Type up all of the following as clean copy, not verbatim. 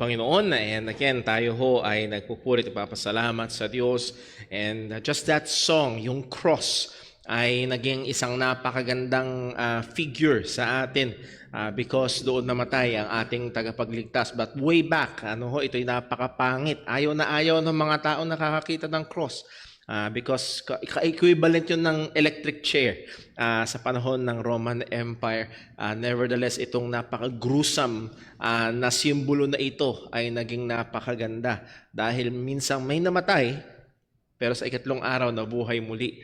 Panginoon. And again, tayo ho ay nagpupulit at papasalamat sa Diyos. And just that song, yung cross, ay naging isang napakagandang figure sa atin because doon namatay ang ating tagapagligtas. But way back, ito'y napakapangit. Ayaw na ayaw ng mga tao nakakakita ng cross. Because equivalent yun ng electric chair sa panahon ng Roman Empire. Nevertheless, itong napaka-gruesome na simbolo na ito ay naging napakaganda. Dahil minsang may namatay, pero sa ikatlong araw nabuhay muli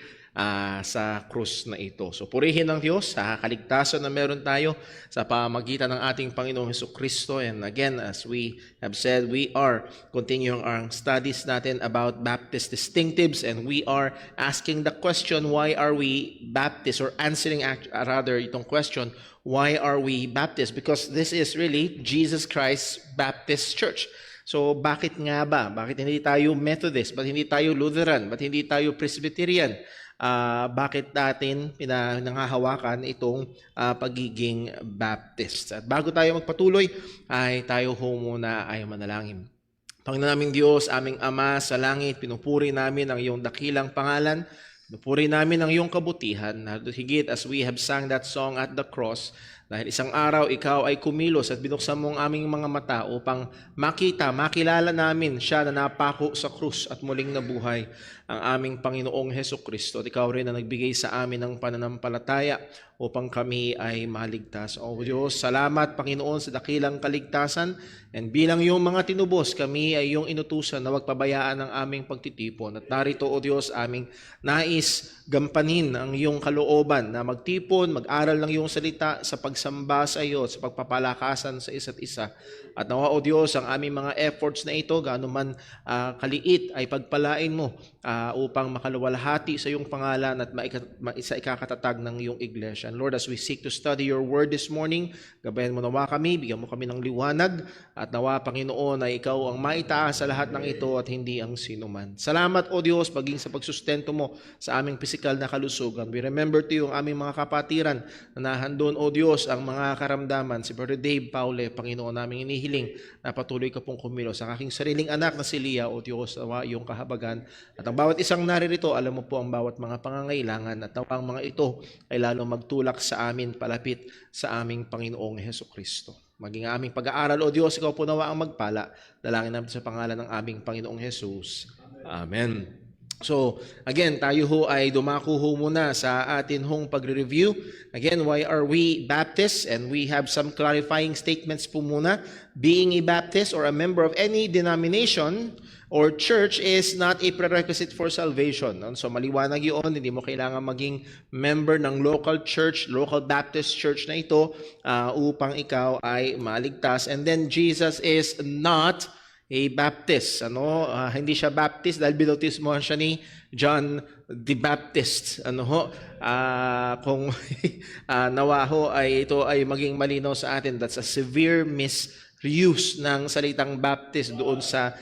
sa krus na ito. So purihin ng Diyos sa kaligtasan na meron tayo sa pamamagitan ng ating Panginoong Hesukristo. And again, as we have said, we are continuing our studies natin about Baptist distinctives, and we are asking the question, why are we Baptist? Or answering rather itong question, why are we Baptist? Because this is really Jesus Christ Baptist Church. So bakit nga ba? Bakit hindi tayo Methodist? Bakit hindi tayo Lutheran? Bakit hindi tayo Presbyterian? Bakit natin pinangahawakan itong pagiging Baptist? At bago tayo magpatuloy, ay tayo muna ay manalangin. Panginoon naming Diyos, aming Ama sa langit, pinupuri namin ang iyong dakilang pangalan. Pinupuri namin ang iyong kabutihan. Higit as we have sang that song at the cross, dahil isang araw ikaw ay kumilos at binuksan mo ang aming mga mata upang makilala namin siya na napako sa krus at muling nabuhay, ang aming Panginoong Hesukristo. At ikaw rin na nagbigay sa amin ng pananampalataya upang kami ay maligtas. O Diyos, salamat Panginoon sa dakilang kaligtasan, and bilang iyong mga tinubos, kami ay iyong inutusan na wag pabayaan ang aming pagtitipon. At narito, O Diyos, aming nais gampanin ang iyong kalooban na magtipon, mag-aral ng iyong salita sa pagsamba sa iyo, sa pagpapalakasan sa isa't isa. At nawa, O Diyos, ang aming mga efforts na ito, gaano man kaliit, ay pagpalain mo upang makaluwalhati sa iyong pangalan at sa ikakatatag ng iyong iglesia. And Lord, as we seek to study your word this morning, gabayan mo nawa kami, bigyan mo kami ng liwanag, at nawa, Panginoon, ay ikaw ang maitaas sa lahat ng ito at hindi ang sinuman. Salamat, O Diyos, paging sa pagsustento mo sa aming pisikal na kalusugan. We remember to you ang aming mga kapatiran na nahandun, O Diyos, ang mga karamdaman. Si Brother Dave Paule, Panginoon, naming inihiling na patuloy ka pong kumilos. Ang aking sariling anak na si Leah, O Diyos, nawa iyong kahabagan. At ang bawat isang naririto, alam mo po ang bawat mga pangangailangan, at nawa ang mga ito ay lalo magtulak sa amin, palapit sa aming Panginoong Hesukristo. Maging aming pag-aaral, O Diyos, ikaw po nawa ang magpala. Dalangin namin sa pangalan ng aming Panginoong Jesus. Amen. So, again, tayo ho ay dumako ho muna sa atin hong pagre-review. Again, why are we Baptists? And we have some clarifying statements po muna. Being a Baptist or a member of any denomination or church is not a prerequisite for salvation. So, maliwanag yun. Hindi mo kailangan maging member ng local church, local Baptist church na ito upang ikaw ay maligtas. And then, Jesus is not a Baptist. Hindi siya Baptist dahil binautismohan siya ni John the Baptist. Kung nawa ho ay ito ay maging malinaw sa atin, that's a severe misuse ng salitang Baptist doon sa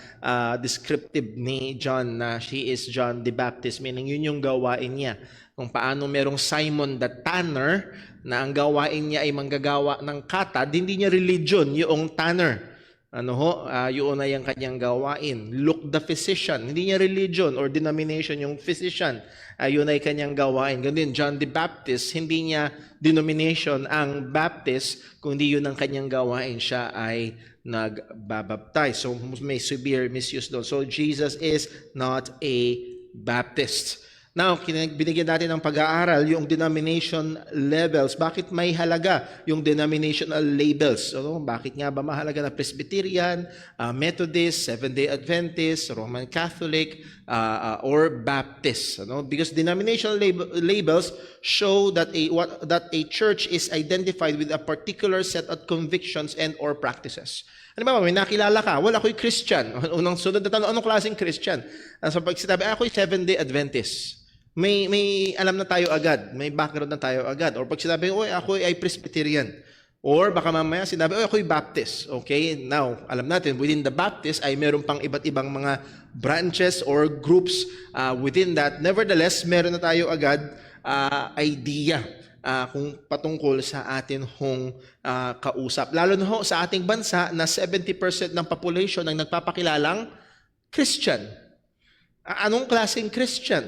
descriptive ni John na she is John the Baptist, meaning yun yung gawain niya. Kung paano merong Simon the Tanner na ang gawain niya ay manggagawa ng katad, hindi niya religion yung tanner. Yun ay ang kanyang gawain. Luke the physician, hindi niya religion or denomination yung physician. Yun ay kanyang gawain. Ganun din, John the Baptist, hindi niya denomination ang Baptist, kundi yun ang kanyang gawain. Siya ay nagbabaptize. So may severe misuse doon. So Jesus is not a Baptist. Now, binigyan natin ng pag-aaral yung denomination levels. Bakit may halaga yung denominational labels? Bakit nga ba mahalaga na Presbyterian, Methodist, Seventh-day Adventist, Roman Catholic, or Baptist? Because denominational labels show that a church is identified with a particular set of convictions and or practices. Ano ba, may nakilala ka, ako'y Christian. Unang sunod na tanong, anong klaseng Christian? So pag sinabi, ako'y Seventh-day Adventist. May alam na tayo agad, may background na tayo agad. Or pag sinabi, ako ay Presbyterian. Or baka mamaya sinabi, ako'y Baptist. Okay, now, alam natin, within the Baptist ay meron pang iba't ibang mga branches or groups within that. Nevertheless, meron na tayo agad idea kung patungkol sa atin hong kausap. Lalo na ho sa ating bansa na 70% ng population ang nagpapakilalang Christian. Anong klaseng Christian?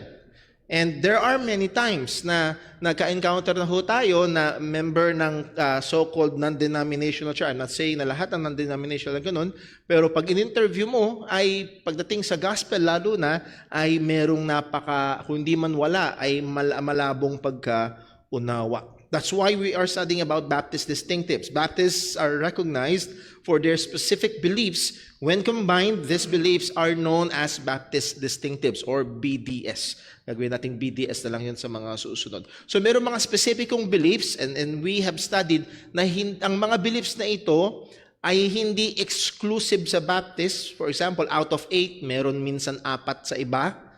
And there are many times na nagka-encounter na ho tayo na member ng so-called non-denominational church. I'm not saying na lahat ng non-denominational na ganun, pero pag in-interview mo, ay pagdating sa gospel lalo na, ay merong kung hindi man wala, ay malabong pagkaunawa. That's why we are studying about Baptist distinctives. Baptists are recognized for their specific beliefs. When combined, these beliefs are known as Baptist distinctives or BDS. Gagawin natin BDS na lang yun sa mga susunod. So meron mga specificong beliefs and we have studied na ang mga beliefs na ito ay hindi exclusive sa Baptist. For example, out of 8, meron minsan 4 sa iba.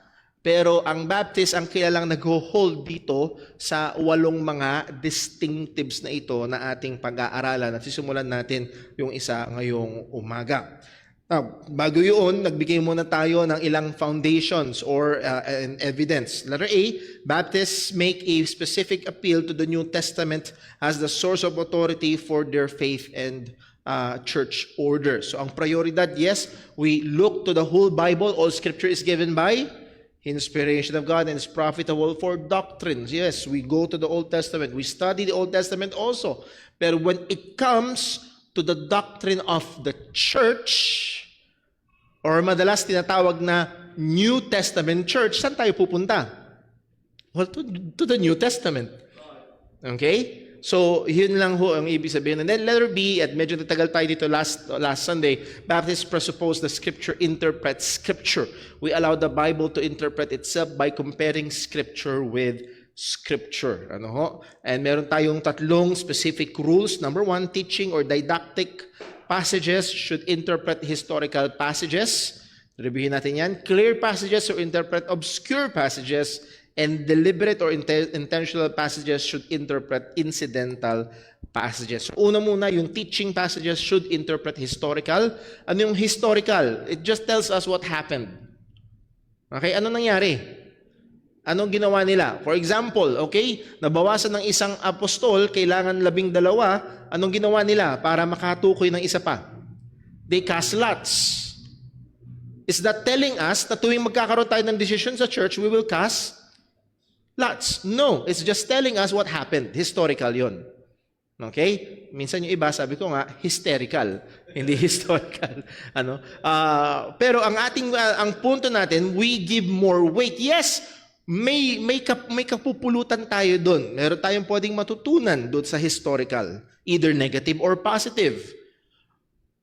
Pero ang Baptist ang kilalang nag-hold dito sa 8 mga distinctives na ito na ating pag-aaralan. At sisimulan natin yung isa ngayong umaga. Now, bago yun, nagbigay muna tayo ng ilang foundations or evidence. Letter A, Baptists make a specific appeal to the New Testament as the source of authority for their faith and church order. So ang prioridad, yes, we look to the whole Bible. All Scripture is given by inspiration of God and is profitable for doctrines. Yes, we go to the Old Testament. We study the Old Testament also. Pero when it comes to the doctrine of the church, or madalas tinatawag na New Testament church, saan tayo pupunta? Well, to the New Testament. Okay? So, yun lang ho ang ibig sabihin. And then letter B, at medyo natagal tayo dito last Sunday, Baptists presuppose the Scripture interprets Scripture. We allow the Bible to interpret itself by comparing Scripture with Scripture. Ano ho? And meron tayong 3 specific rules. Number 1, teaching or didactic passages should interpret historical passages. Reviewin natin yan. Clear passages should interpret obscure passages. And deliberate or intentional passages should interpret incidental passages. So, una muna, yung teaching passages should interpret historical. Ano yung historical? It just tells us what happened. Okay, ano nangyari? Anong ginawa nila? For example, okay, nabawasan ng isang apostol, kailangan 12. Anong ginawa nila para makatukoy ng isa pa? They cast lots. Is that telling us na tuwing magkakaroon tayo ng decision sa church, we will cast lots? No, it's just telling us what happened. Historical yon. Okay? Minsan yung iba, sabi ko nga, hysterical. Hindi historical. Pero ang punto natin, we give more weight. Yes, may kapupulutan tayo doon. Meron tayong pwedeng matutunan doon sa historical. Either negative or positive.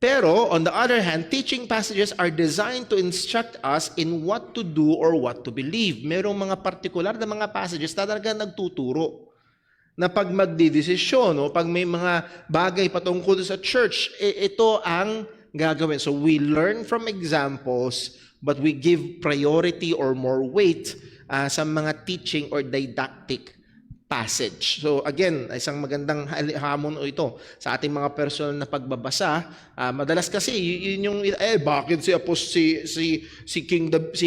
Pero, on the other hand, teaching passages are designed to instruct us in what to do or what to believe. Merong mga particular na mga passages na talaga nagtuturo na pag magdidesisyon o pag may mga bagay patungkol sa church, ito ang gagawin. So, we learn from examples, but we give priority or more weight sa mga teaching or didactic passage. So again, isang magandang hamon ito sa ating mga personal na pagbabasa. Madalas kasi yun yung bakit si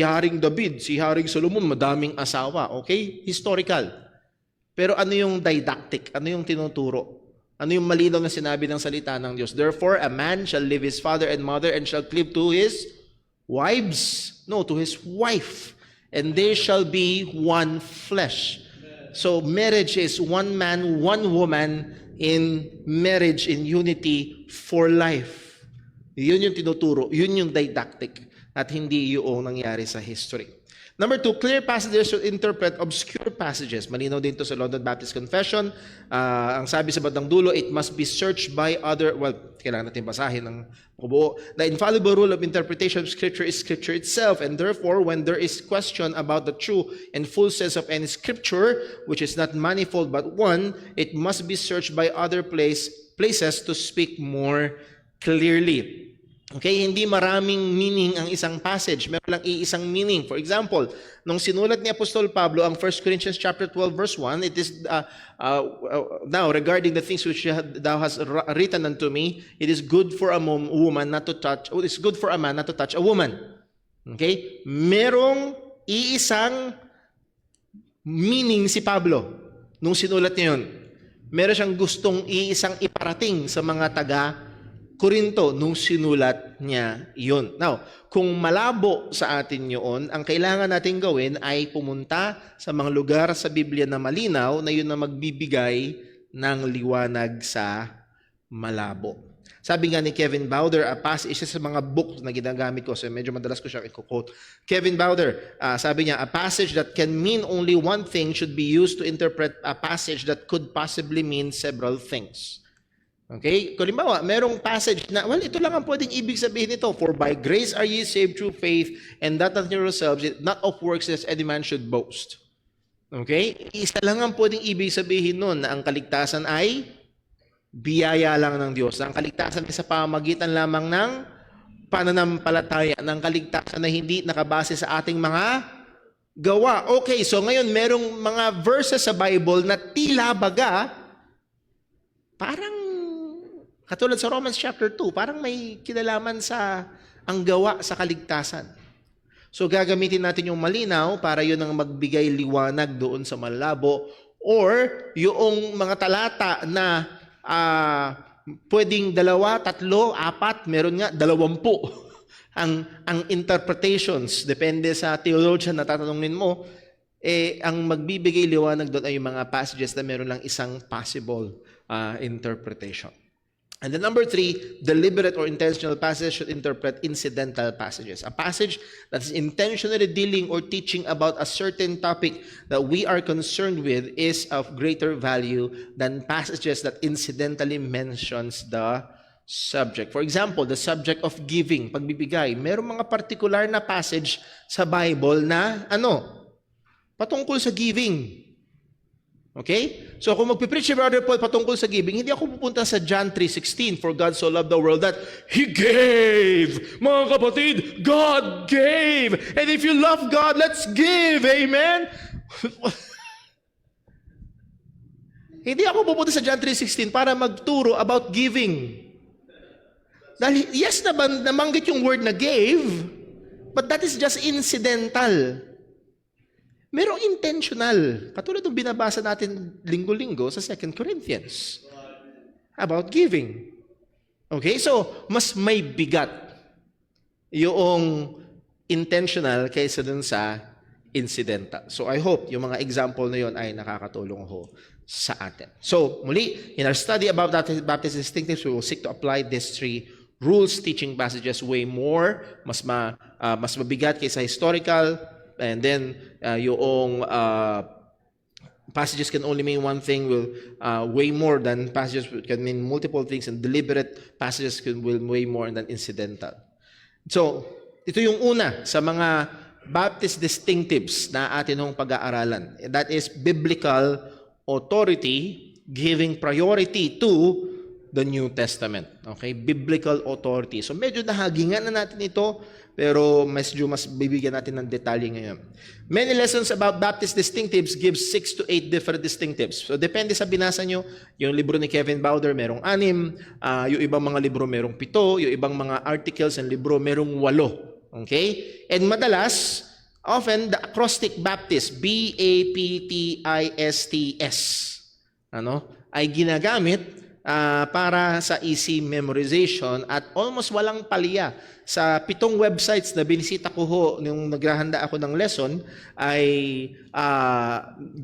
Haring David, si Haring Solomon madaming asawa, okay? Historical. Pero ano yung didactic? Ano yung tinuturo? Ano yung malinaw na sinabi ng salita ng Diyos? Therefore, a man shall leave his father and mother and shall cleave to his to his wife, and they shall be one flesh. So marriage is one man, one woman in marriage, in unity for life. Yun yung tinuturo, yun yung didactic at hindi yung nangyari sa history. Number 2, clear passages should interpret obscure passages. Malinaw din to sa London Baptist Confession. Ang sabi sa bandang dulo, it must be searched by kailangan natin basahin ng buo. The infallible rule of interpretation of Scripture is Scripture itself, and therefore, when there is question about the true and full sense of any Scripture, which is not manifold but one, it must be searched by other places to speak more clearly. Okay, hindi maraming meaning ang isang passage. Meron lang iisang meaning. For example, nung sinulat ni Apostol Pablo ang 1 Corinthians chapter 12 verse 1, it is now regarding the things which thou hast written unto me, it is good for a woman not to touch, it is good for a man not to touch a woman. Okay? Merong iisang meaning si Pablo nung sinulat niya yun, meron siyang gustong iisang iparating sa mga taga Korinto nung sinulat niya yun. Now, kung malabo sa atin yun, ang kailangan natin gawin ay pumunta sa mga lugar sa Biblia na malinaw na yun na magbibigay ng liwanag sa malabo. Sabi nga ni Kevin Bowder, isa sa mga books na ginagamit ko, so medyo madalas ko siyang i-quote. Kevin Bowder, sabi niya, a passage that can mean only one thing should be used to interpret a passage that could possibly mean several things. Okay? Kung halimbawa, merong passage na, well, ito lang ang pwedeng ibig sabihin nito. For by grace are ye saved through faith, and that not yourselves, not of works as any man should boast. Okay? Isa lang ang pwedeng ibig sabihin nun na ang kaligtasan ay biyaya lang ng Diyos. Ang kaligtasan ay sa pamamagitan lamang ng pananampalataya, ng kaligtasan na hindi nakabase sa ating mga gawa. Okay, so ngayon merong mga verses sa Bible na tila baga, parang katulad sa Romans chapter 2, parang may kinalaman sa ang gawa sa kaligtasan. So gagamitin natin yung malinaw para yun ang magbigay liwanag doon sa malabo, or yung mga talata na pwedeng 2, 3, 4, meron nga 20 ang interpretations, depende sa theologian na tatanungin mo, ang magbibigay liwanag doon ay yung mga passages na meron lang isang possible interpretation. And then number 3, deliberate or intentional passages should interpret incidental passages. A passage that is intentionally dealing or teaching about a certain topic that we are concerned with is of greater value than passages that incidentally mentions the subject. For example, the subject of giving, pagbibigay. Merong mga particular na passage sa Bible na patungkol sa giving. Okay? So kung magpipreach si Brother Paul patungkol sa giving, hindi ako pupunta sa John 3:16, for God so loved the world that He gave. Mga kapatid, God gave. And if you love God, let's give. Amen? Hindi ako pupunta sa John 3:16 para magturo about giving. Dahil yes nabanggit yung word na gave, but that is just incidental. Merong intentional. Katulad ng binabasa natin linggo-linggo sa 2 Corinthians about giving. Okay? So, mas may bigat yung intentional kaysa dun sa incidental. So, I hope yung mga example na yun ay nakakatulong ho sa atin. So, muli, in our study about Baptist distinctives, we will seek to apply these 3 rules teaching passages way more, mas mabigat kaysa historical. And then, yung passages can only mean one thing will way more than passages can mean multiple things, and deliberate passages will way more than incidental. So, ito yung una sa mga Baptist distinctives na atin hong pag-aaralan. That is biblical authority giving priority to the New Testament. Okay? Biblical authority. So, medyo nahagingan na natin ito, pero mas bibigyan natin ng detalye ngayon. Many lessons about Baptist distinctives gives 6 to 8 different distinctives. So, depende sa binasa nyo. Yung libro ni Kevin Bowder, merong 6. Yung ibang mga libro, merong 7. Yung ibang mga articles and libro, merong 8. Okay? And madalas, often, the acrostic Baptist, B-A-P-T-I-S-T-S, ay ginagamit para sa easy memorization at almost walang palya. Sa 7 websites na binisita ko ho nung naghahanda ako ng lesson ay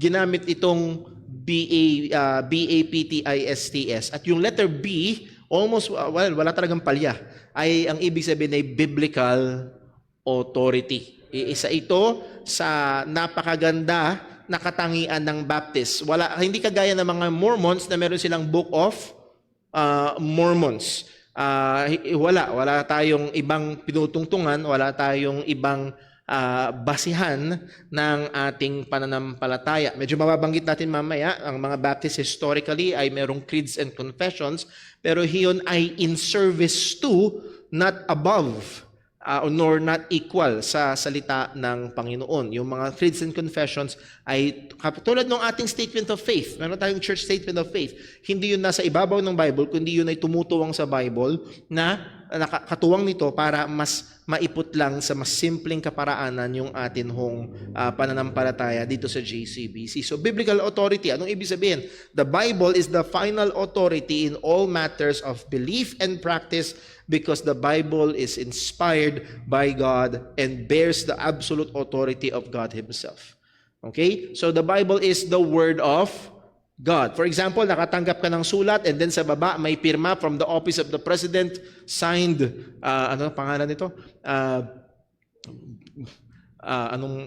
ginamit itong B-A-P-T-I-S-T-S. At yung letter B, almost wala talagang palya. Ang ibig sabihin ay biblical authority. Isa ito sa napakaganda na katangian ng Baptist. Hindi kagaya ng mga Mormons na meron silang Book of Mormons. Wala tayong ibang pinutungtungan, wala tayong ibang basihan ng ating pananampalataya. Medyo mababanggit natin mamaya, ang mga Baptist historically ay merong creeds and confessions, pero hiyon ay in service to, not above, nor not equal sa salita ng Panginoon. Yung mga creeds and confessions ay katulad ng ating statement of faith. Meron tayong church statement of faith. Hindi yun nasa ibabaw ng Bible, kundi yun ay tumutuwang sa Bible na nakakatuwang nito para mas maiput lang sa mas simpleng kaparaanan yung atin hong pananampalataya dito sa JCBC. So biblical authority, anong ibig sabihin? The Bible is the final authority in all matters of belief and practice because the Bible is inspired by God and bears the absolute authority of God Himself. Okay? So the Bible is the Word of God. For example, nakatanggap ka ng sulat and then sa baba may pirma from the office of the President, signed, ano pangalan nito?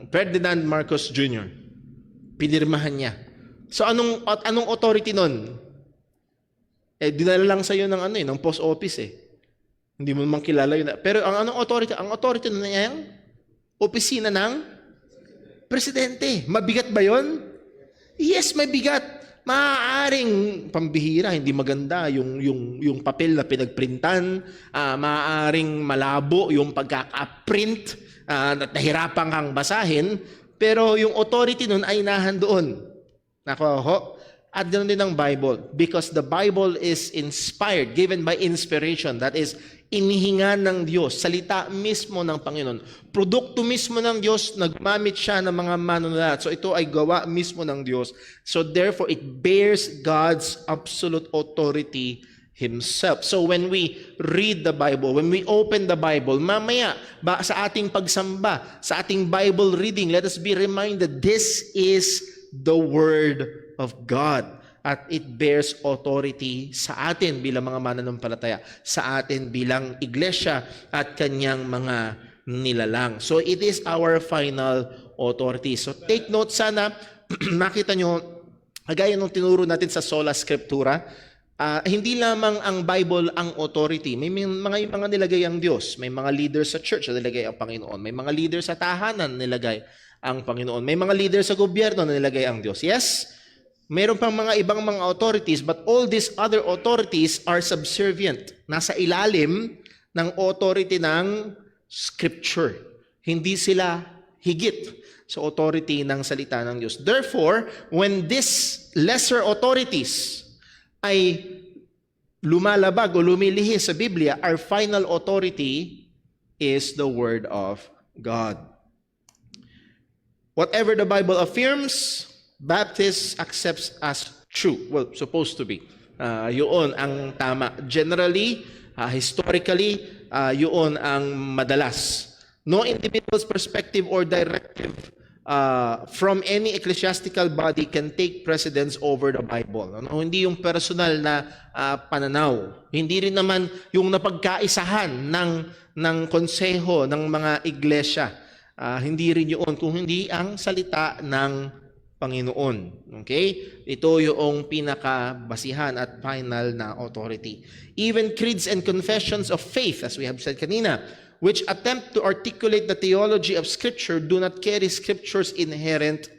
Ferdinand Marcos Jr. Pinirmahan niya. So anong authority nun? Dinala lang sa iyo ng post office Hindi mo naman kilala yun. Pero anong authority? Ang authority nun ay ang opisina ng presidente. Mabigat ba yon? Yes, mabigat. Maaaring pambihira, hindi maganda yung papel na pinagprintan, maaaring malabo yung pagkaka-print, nahirapan kang basahin, pero yung authority nun ay nahandoon. Nako, at ganoon din ang Bible, because the Bible is inspired, given by inspiration, that is, inihinga ng Diyos, salita mismo ng Panginoon, produkto mismo ng Diyos, nagmamit siya ng mga manunulat. So ito ay gawa mismo ng Diyos. So therefore, it bears God's absolute authority Himself. So when we read the Bible, when we open the Bible, mamaya sa ating pagsamba, sa ating Bible reading, let us be reminded, this is the Word of God. At it bears authority sa atin bilang mga mananampalataya, sa atin bilang iglesia at kanyang mga nilalang. So it is our final authority. So take note sana, makita nyo, kagaya nung tinuro natin sa Sola Scriptura, hindi lamang ang Bible ang authority. May mga nilagay ang Diyos. May mga leaders sa church na nilagay ang Panginoon. May mga leaders sa tahanan na nilagay ang Panginoon. May mga leaders sa gobyerno na nilagay ang Diyos. Yes? Meron pang mga ibang mga authorities, but all these other authorities are subservient. Nasa ilalim ng authority ng Scripture. Hindi sila higit sa authority ng salita ng Diyos. Therefore, when these lesser authorities ay lumalabag o lumilihis sa Biblia, our final authority is the Word of God. Whatever the Bible affirms, Baptist accepts as true. Well, supposed to be. Yun ang tama. Generally, historically, yun ang madalas. No individual's perspective or directive from any ecclesiastical body can take precedence over the Bible. Ano? Hindi yung personal na pananaw. Hindi rin naman yung napagkaisahan ng konseho ng mga iglesia. Hindi rin yun, kung hindi ang salita ng Panginoon. Okay? Ito yung pinakabasihan at final na authority. Even creeds and confessions of faith, as we have said kanina, which attempt to articulate the theology of Scripture do not carry Scripture's inherent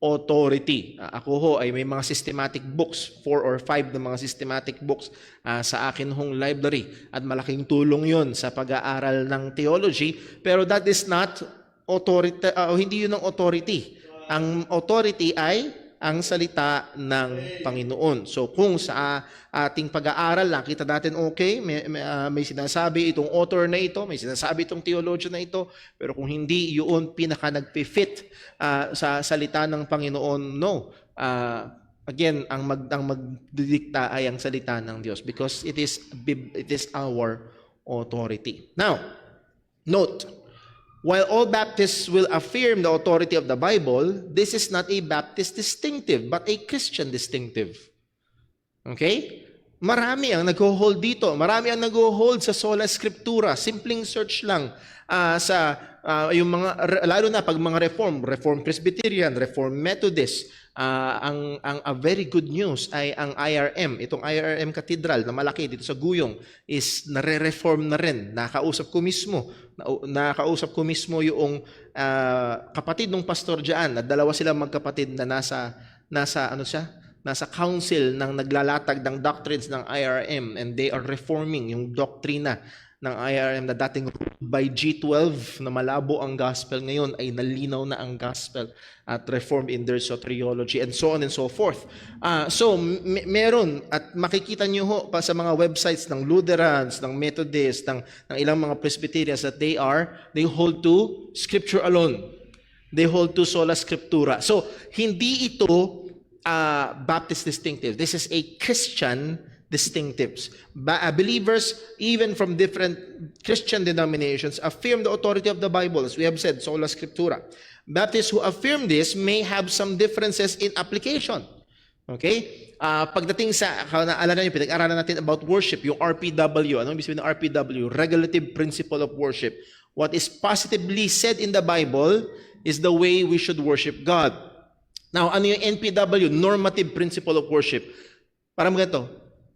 authority. Ako ho ay may mga systematic books, 4 or 5 na mga systematic books sa akin hong library. At malaking tulong yon sa pag-aaral ng theology. Pero that is not authority, hindi yun ang authority. Ang authority ay ang salita ng Panginoon. So kung sa ating pag-aaral nakita natin okay, may sinasabi itong author na ito, may sinasabi itong theologian na ito, pero kung hindi yun pinaka nagpi-fit sa salita ng Panginoon, no. Again, ang magdidikta ay ang salita ng Diyos because it is our authority. Now, note, while all Baptists will affirm the authority of the Bible, this is not a Baptist distinctive, but a Christian distinctive. Okay? Marami ang nag-hold dito. Marami ang nag-hold sa Sola Scriptura. Simpleng search lang yung mga, lalo na pag mga Reform Presbyterian, Reform Methodist. Ang a very good news ay ang IRM. Itong IRM Cathedral na malaki dito sa Guyong is nare-reform na rin. Nakausap ko mismo yung kapatid ng pastor diyan. Dalawa silang magkapatid na nasa council ng naglalatag ng doctrines ng IRM, and they are reforming yung doktrina ng IRM na dating by G12 na malabo ang gospel, ngayon ay nalinaw na ang gospel at reformed in their soteriology and so on and so forth. Meron at makikita nyo ho pa sa mga websites ng Lutherans, ng Methodists, ng ilang mga Presbyterians that they hold to Scripture alone. They hold to sola scriptura. So, hindi ito Baptist distinctive. This is a Christian distinctives. Believers, even from different Christian denominations, affirm the authority of the Bible, as we have said, sola scriptura. Baptists who affirm this may have some differences in application. Okay? Pagdating sa, naalala niyo, pinag-aralan natin about worship, yung RPW. Anong ibig sabihin ng RPW? Regulative Principle of Worship. What is positively said in the Bible is the way we should worship God. Now, ano yung NPW? Normative Principle of Worship. Parang ganito.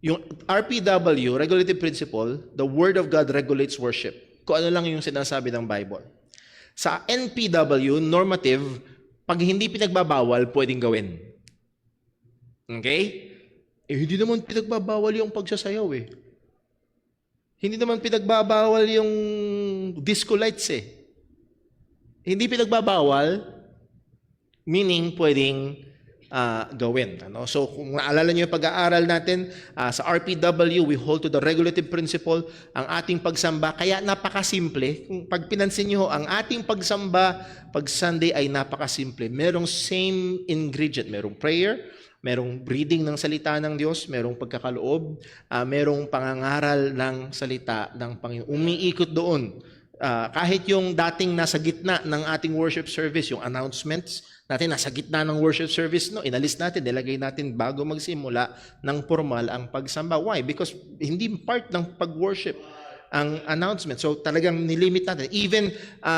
Yung RPW, Regulative Principle, the Word of God regulates worship. Kung ano lang yung sinasabi ng Bible. Sa NPW, normative, pag hindi pinagbabawal, pwedeng gawin. Okay? Hindi naman pinagbabawal yung pagsasayaw eh. Hindi naman pinagbabawal yung disco lights eh. Hindi pinagbabawal, meaning pwedeng gawin. Ano? So kung naalala niyo yung pag-aaral natin sa RPW, we hold to the regulative principle, ang ating pagsamba, kaya napakasimple. Kung pag pinansin niyo, ang ating pagsamba, pag Sunday ay napakasimple. Merong same ingredient, merong prayer, merong reading ng salita ng Diyos, merong pagkakaloob, merong pangangaral ng salita ng Panginoon. Umiikot doon. Kahit yung dating nasa gitna ng ating worship service, yung announcements natin nasa gitna ng worship service, no, inalis natin, nilagay natin bago magsimula ng formal ang pagsamba. Why? Because hindi part ng pag-worship ang announcement. So talagang nilimit natin. Even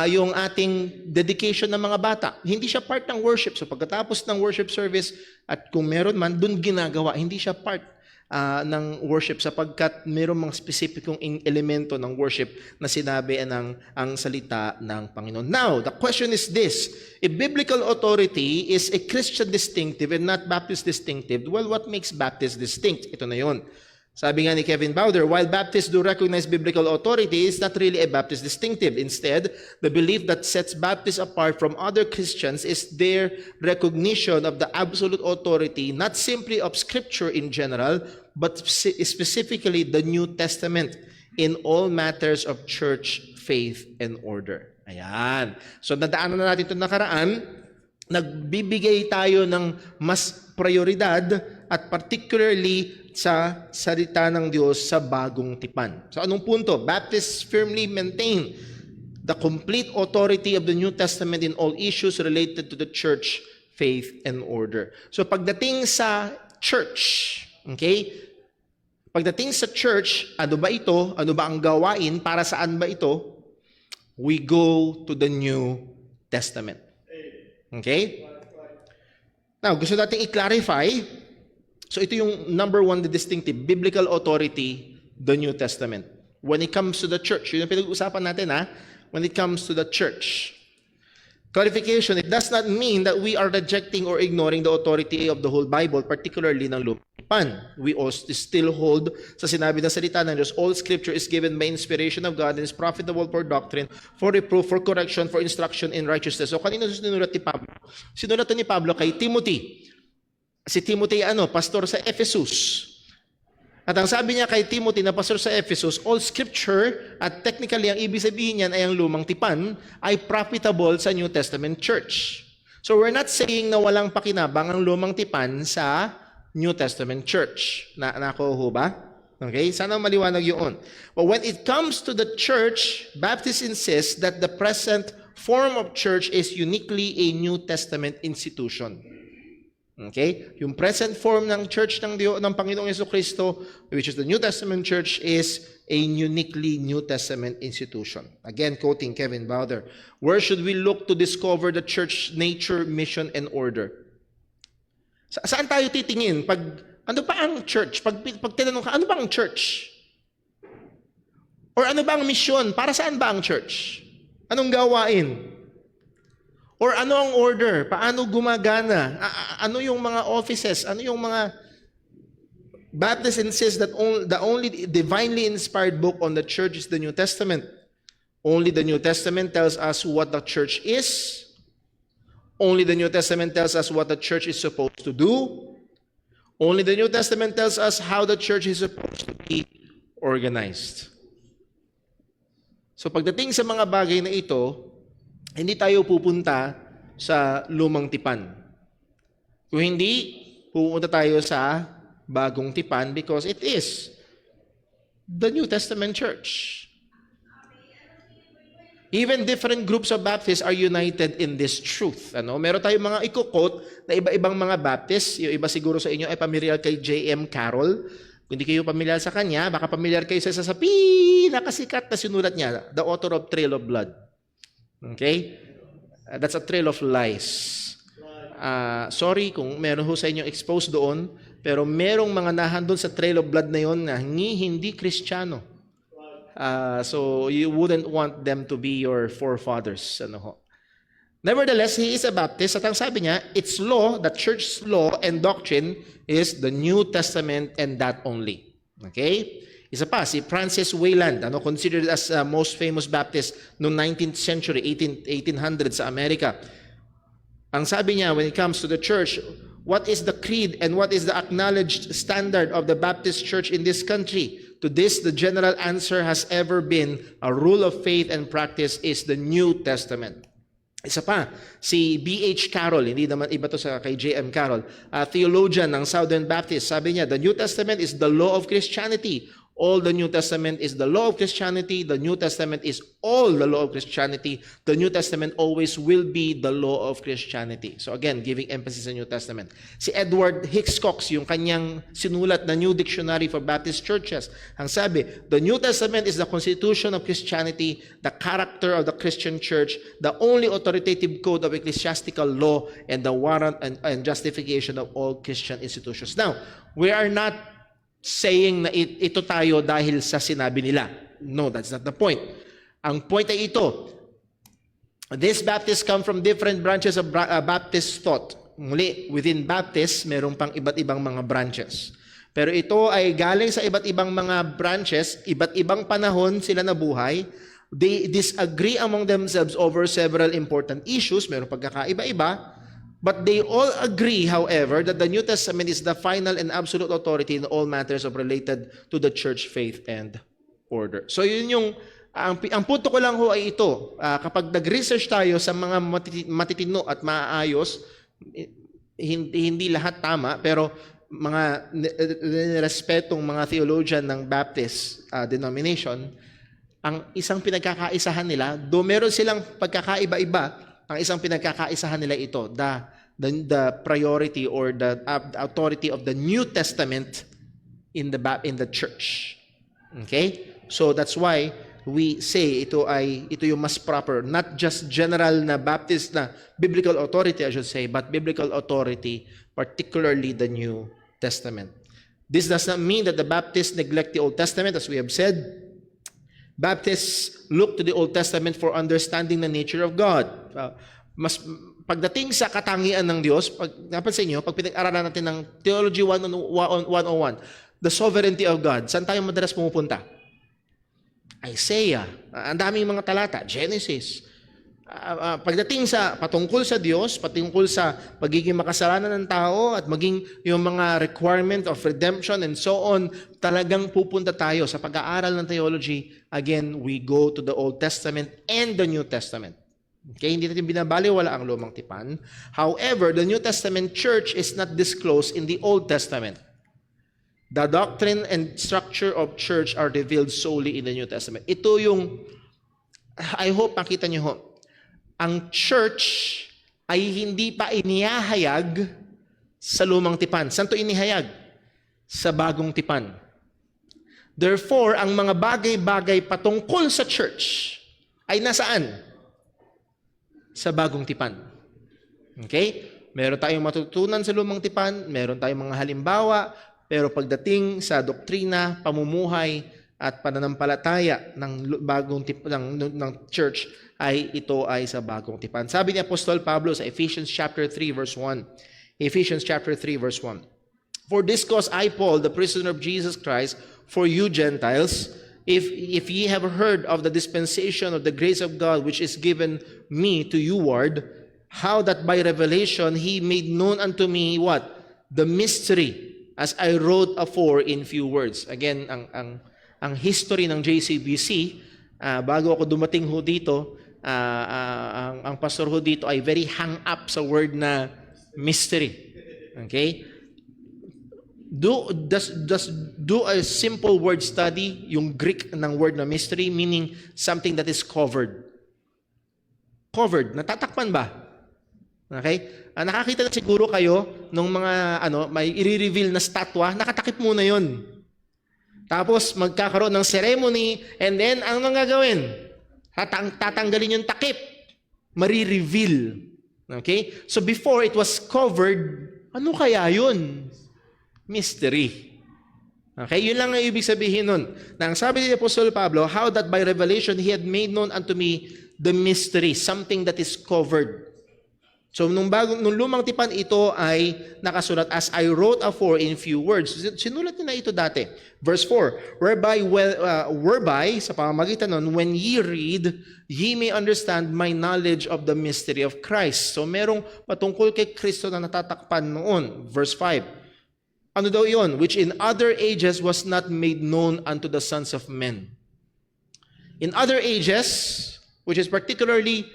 yung ating dedication ng mga bata, hindi siya part ng worship. So pagkatapos ng worship service, at kung meron man, dun ginagawa, hindi siya part ng worship sapagkat mayroong mga specificong elemento ng worship na sinabi ang salita ng Panginoon. Now, the question is this: if biblical authority is a Christian distinctive and not Baptist distinctive, well, what makes Baptist distinct? Ito na yon. Sabi nga ni Kevin Bowder, while Baptists do recognize biblical authority, it's not really a Baptist distinctive. Instead, the belief that sets Baptists apart from other Christians is their recognition of the absolute authority, not simply of Scripture in general, but specifically the New Testament in all matters of church, faith, and order. Ayan. So, nadaanan na natin ito nakaraan. Nagbibigay tayo ng mas prioridad at particularly sa salita ng Diyos sa bagong tipan. So anong punto? Baptists firmly maintain the complete authority of the New Testament in all issues related to the church, faith, and order. So pagdating sa church, okay? Pagdating sa church, ano ba ito? Ano ba ang gawain? Para saan ba ito? We go to the New Testament. Okay? Now, gusto natin i-clarify. So ito yung number one, the distinctive, biblical authority, the New Testament. When it comes to the church, yun yung pinag-uusapan natin when it comes to the church. Clarification, it does not mean that we are rejecting or ignoring the authority of the whole Bible, particularly ng Lumang Tipan. We also still hold sa sinabi ng salita ng Diyos, all Scripture is given by inspiration of God and is profitable for doctrine, for reproof, for correction, for instruction in righteousness. So kanino sinulat ni Pablo? Sinulat ni Pablo kay Timothy. Si Timothy, pastor sa Ephesus. At ang sabi niya kay Timothy na pastor sa Ephesus, all Scripture, at technically ang ibig sabihin niyan ay ang Lumang Tipan, ay profitable sa New Testament Church. So we're not saying na walang pakinabang ang Lumang Tipan sa New Testament Church. Nakuha ba? Okay? Sana maliwanag yun. But when it comes to the church, Baptists insist that the present form of church is uniquely a New Testament institution. Okay? Yung present form ng church ng Panginoong Jesucristo, which is the New Testament church, is a uniquely New Testament institution. Again, quoting Kevin Bowder, where should we look to discover the church nature, mission, and order? Saan tayo titingin? Ano ba ang church? Pag tinanong ka, ano ba ang church? Or ano ba ang mission? Para saan ba ang church? Anong gawain? Or ano ang order? Paano gumagana? Ano yung mga offices? Ano yung mga Baptists insist that the only divinely inspired book on the church is the New Testament. Only the New Testament tells us what the church is. Only the New Testament tells us what the church is supposed to do. Only the New Testament tells us how the church is supposed to be organized. So pagdating sa mga bagay na ito, hindi tayo pupunta sa lumang tipan. Kung hindi, pupunta tayo sa bagong tipan because it is the New Testament church. Even different groups of Baptists are united in this truth. Meron tayong mga i-quote na iba-ibang mga Baptists. Yung iba siguro sa inyo ay pamilyar kay J.M. Carroll. Kung hindi kayo pamilyar sa kanya, baka pamilyar kayo sa pinakasikat na sinulat niya, the author of Trail of Blood. Okay? That's a trail of lies. Sorry kung meron ho sa inyo exposed doon, pero merong mga nahandun sa Trail of Blood na yon na hindi Kristiyano. So you wouldn't want them to be your forefathers. Nevertheless, he is a Baptist. At ang sabi niya, its law, the church's law and doctrine is the New Testament and that only. Okay? Isa pa, si Francis Wayland, considered as most famous Baptist noong 19th century, 1800 sa Amerika. Ang sabi niya, when it comes to the church, what is the creed and what is the acknowledged standard of the Baptist church in this country? To this, the general answer has ever been a rule of faith and practice is the New Testament. Isa pa, si B.H. Carroll, hindi naman iba to sa kay J.M. Carroll, theologian ng Southern Baptist, sabi niya, the New Testament is the law of Christianity. All the New Testament is the law of Christianity. The New Testament is all the law of Christianity. The New Testament always will be the law of Christianity. So again, giving emphasis sa New Testament. Si Edward Hicks Cox, yung kanyang sinulat na New Dictionary for Baptist Churches, ang sabi, the New Testament is the constitution of Christianity, the character of the Christian church, the only authoritative code of ecclesiastical law, and the warrant and justification of all Christian institutions. Now, we are not saying na ito tayo dahil sa sinabi nila. No, that's not the point. Ang point ay ito. These Baptists come from different branches of Baptist thought. Muli, within Baptists, meron pang iba't ibang mga branches. Pero ito ay galing sa iba't ibang mga branches, iba't ibang panahon sila nabuhay. They disagree among themselves over several important issues. Meron pagkakaiba-iba. But they all agree, however, that the New Testament is the final and absolute authority in all matters of related to the church faith and order. So yun yung, ang punto ko lang ho ay ito, kapag nag-research tayo sa mga matitino at maayos, hindi lahat tama, pero mga respetong mga theologian ng Baptist denomination, ang isang pinagkakaisahan nila, do meron silang pagkakaiba-iba, ang isang pinagkakaisahan nila ito, the priority or the authority of the New Testament in the church. Okay? So that's why we say ito yung mas proper, not just general na Baptist na biblical authority, I should say, but biblical authority, particularly the New Testament. This does not mean that the Baptists neglect the Old Testament, as we have said. Baptists look to the Old Testament for understanding the nature of God. Mas pagdating sa katangian ng Diyos, napansin niyo, pag pinag-aralan natin ng Theology 101, the sovereignty of God, saan tayo madalas pumupunta? Isaiah, ang daming mga talata, Genesis. Pagdating sa patungkol sa Diyos, patungkol sa pagiging makasalanan ng tao at maging yung mga requirement of redemption and so on, talagang pupunta tayo sa pag-aaral ng theology. Again, we go to the Old Testament and the New Testament. Okay, hindi natin binabaliwala ang lumang tipan. However, the New Testament church is not disclosed in the Old Testament. The doctrine and structure of church are revealed solely in the New Testament. Ito yung, I hope makita niyo ho, ang church ay hindi pa inihahayag sa lumang tipan. Saan to inihayag? Sa bagong tipan. Therefore, ang mga bagay-bagay patungkol sa church ay nasaan? Sa bagong tipan. Okay? Meron tayong matutunan sa lumang tipan, meron tayong mga halimbawa, pero pagdating sa doktrina, pamumuhay, at pananampalataya ng bagong ng church ay ito ay sa bagong tipan. Sabi ni Apostol Pablo sa Ephesians chapter 3 verse 1. Ephesians chapter 3 verse 1. For this cause I, Paul, the prisoner of Jesus Christ, for you Gentiles, if ye have heard of the dispensation of the grace of God which is given me to you ward, how that by revelation he made known unto me what? The mystery, as I wrote afore in few words. Again, ang history ng JCBC, bago ako dumating ho dito, ang pastor ho dito ay very hang up sa word na mystery. Okay? Do a simple word study, yung Greek ng word na mystery, meaning something that is covered. Covered. Natatakpan ba? Okay? Nakakita na siguro kayo nung mga may i-reveal na statwa, nakatakip muna yon. Tapos magkakaroon ng ceremony, and then ano nang gagawin? Tatanggalin yung takip. Mari-reveal. Okay? So before it was covered, ano kaya yun? Mystery. Okay? Yun lang ang ibig sabihin nun. Nang sabi ni Apostle Pablo, how that by revelation he had made known unto me the mystery, something that is covered. So nung lumang tipan ito ay nakasulat, as I wrote afore in few words. Sinulat niya na ito dati. Verse 4, whereby sa pamamagitan nun, when ye read, ye may understand my knowledge of the mystery of Christ. So merong patungkol kay Kristo na natatakpan noon. Verse 5, ano daw yun? Which in other ages was not made known unto the sons of men. In other ages, which is particularly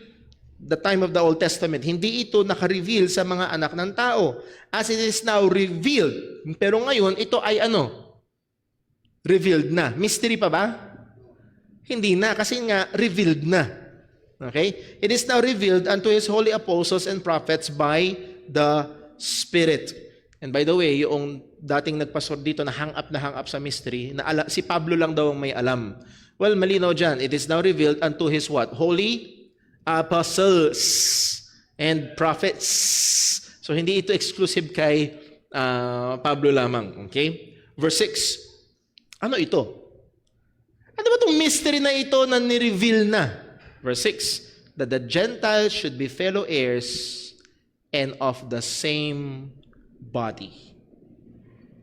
the time of the Old Testament, hindi ito naka-reveal sa mga anak ng tao. As it is now revealed. Pero ngayon, ito ay revealed na. Mystery pa ba? Hindi na, kasi nga, revealed na. Okay? It is now revealed unto His holy apostles and prophets by the Spirit. And by the way, yung dating nagpasor dito na hang up sa mystery, si Pablo lang daw ang may alam. Well, malinaw dyan. It is now revealed unto His what? Holy apostles and prophets. So, hindi ito exclusive kay Pablo lamang. Okay? Verse 6. Ano ito? Ano ba itong mystery na ito na ni-reveal na? Verse 6. That the Gentiles should be fellow heirs and of the same body.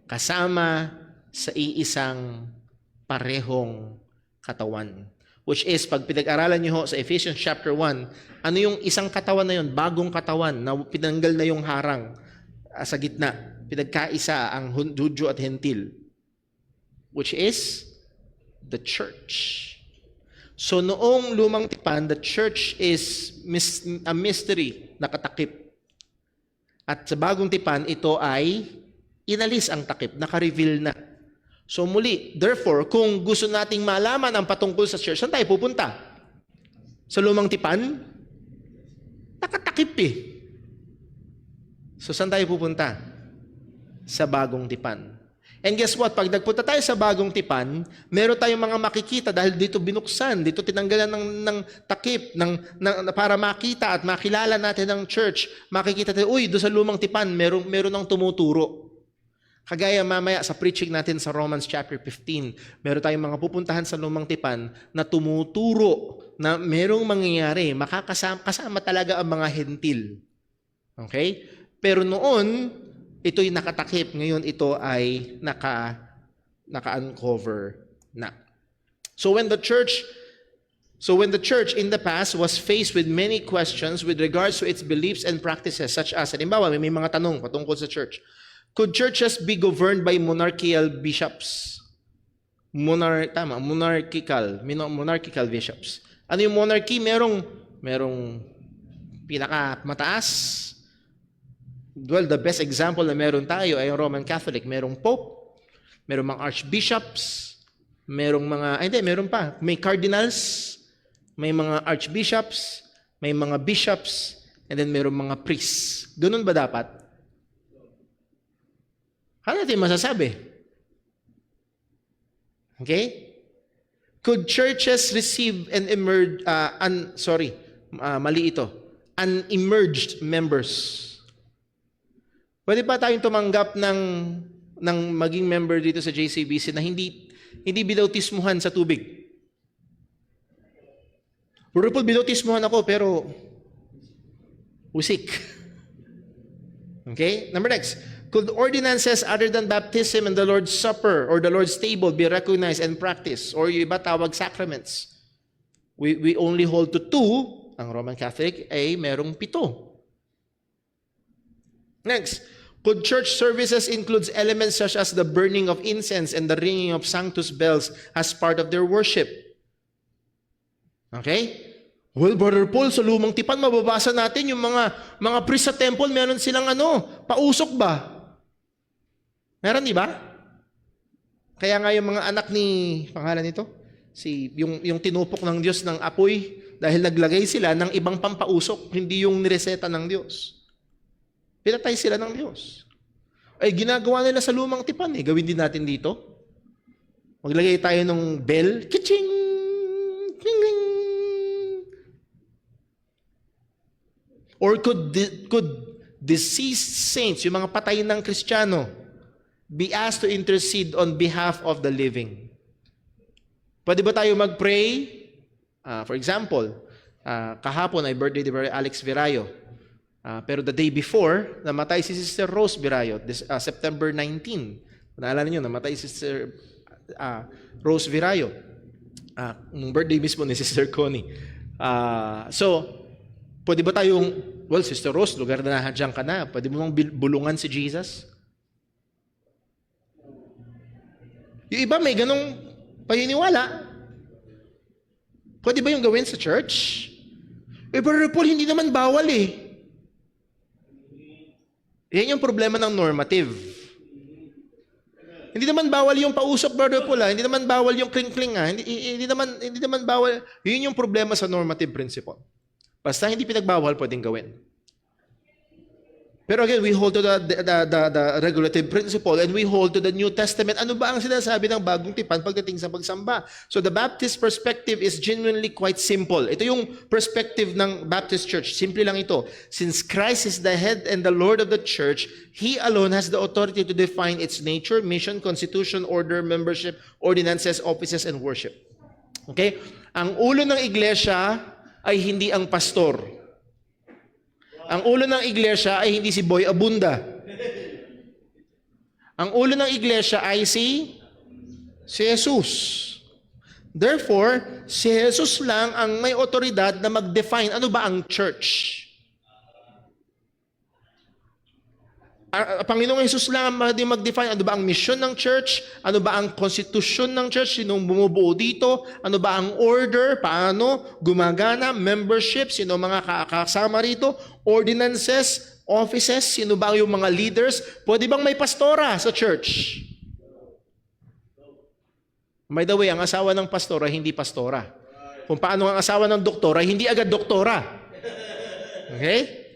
Kasama sa iisang parehong katawan. Which is, pag pinag-aralan niyo sa Ephesians chapter 1, ano yung isang katawan na yun? Bagong katawan na pinanggal na yung harang sa gitna. Pinagkaisa ang Hudyo at Hentil. Which is the church. So noong lumang tipan, the church is a mystery, nakatakip. At sa bagong tipan, ito ay inalis ang takip, naka-reveal na. So muli, therefore, kung gusto nating malaman ang patungkol sa church, saan tayo pupunta? Sa lumang tipan? Nakatakip eh. So saan tayo pupunta? Sa bagong tipan. And guess what? Pag nagpunta tayo sa bagong tipan, meron tayong mga makikita dahil dito binuksan, dito tinanggalan ng takip para makita at makilala natin ang church. Makikita tayo, doon sa lumang tipan, meron ng tumuturo. Kagaya mamaya sa preaching natin sa Romans chapter 15, meron tayong mga pupuntahan sa lumang tipan na tumuturo na merong mangyayari, kasama talaga ang mga hentil. Okay? Pero noon, ito'y nakatakip. Ngayon, ito ay naka-uncover na. So when the church in the past was faced with many questions with regards to its beliefs and practices, such as, halimbawa, may mga tanong patungkol sa church. Could churches be governed by monarchical bishops? Monarchical bishops. Ano yung monarchy? Merong pinakamataas. Well, the best example na meron tayo ay Roman Catholic. Merong Pope, merong mga archbishops, meron pa. May cardinals, may mga archbishops, may mga bishops, and then merong mga priests. Ganun ba dapat? Ano natin masasabi? Okay? Could churches receive unemerged members? Pwede ba tayong tumanggap ng maging member dito sa JCBC na hindi binautismuhan sa tubig? Rupol, binautismuhan ako pero usik. Okay? Number next. Could ordinances other than baptism and the Lord's Supper or the Lord's table be recognized and practiced? Or yung iba tawag sacraments. We only hold to 2. Ang Roman Catholic ay merong 7. Next, could church services include elements such as the burning of incense and the ringing of sanctus bells as part of their worship? Okay? Well, Brother Paul, sa lumang tipan, mababasa natin yung mga priest sa temple, meron silang pausok ba? Meron, di ba? Kaya nga yung mga anak ni, pangalan nito? Yung tinupok ng Diyos ng apoy, dahil naglagay sila ng ibang pampausok, hindi yung nireseta ng Diyos. Pinatay sila ng Diyos. Ay, ginagawa nila sa lumang tipan eh. Gawin din natin dito. Maglagay tayo ng bell, kiching, kling, or could deceased saints, yung mga patay ng Kristiyano, be asked to intercede on behalf of the living? Pwede ba tayo mag-pray? For example, kahapon ay birthday ni Brother Alex Virayo. Pero the day before, namatay si Sister Rose Virayo, September 19. Naalala niyo, namatay si Sister Rose Virayo. Nung birthday mismo ni Sister Connie. So, pwede ba tayong, well, Sister Rose, lugar na nahadyan ka na. Pwede mo bang bulungan si Jesus? Yung iba may ganong paniniwala. Pwede ba yung gawin sa church? Brother Paul, hindi naman bawal eh. Yan yung problema ng normative. Hindi naman bawal yung pausok, Brother Paul. Hindi naman bawal yung kling-kling. Hindi naman bawal. Yun yung problema sa normative principle. Basta hindi pinagbawal, pwedeng gawin. Pero again, we hold to the regulative principle and we hold to the New Testament. Ano ba ang sinasabi ng bagong tipan pagdating sa pagsamba? So the Baptist perspective is genuinely quite simple. Ito yung perspective ng Baptist Church. Simple lang ito. Since Christ is the head and the Lord of the church, He alone has the authority to define its nature, mission, constitution, order, membership, ordinances, offices, and worship. Okay? Ang ulo ng iglesia ay hindi ang pastor. Ang ulo ng iglesia ay hindi si Boy Abunda. Ang ulo ng iglesia ay si Jesus. Therefore, si Jesus lang ang may otoridad na mag-define ano ba ang church. Panginoong Jesus lang ang mag-define ano ba ang mission ng church, ano ba ang constitution ng church, sinong bumubuo dito, ano ba ang order, paano gumagana, membership, sino mga kasama rito, ordinances, offices, sino ba yung mga leaders, pwede bang may pastora sa church? By the way, ang asawa ng pastora, hindi pastora. Kung paano ang asawa ng doktora, hindi agad doktora. Okay?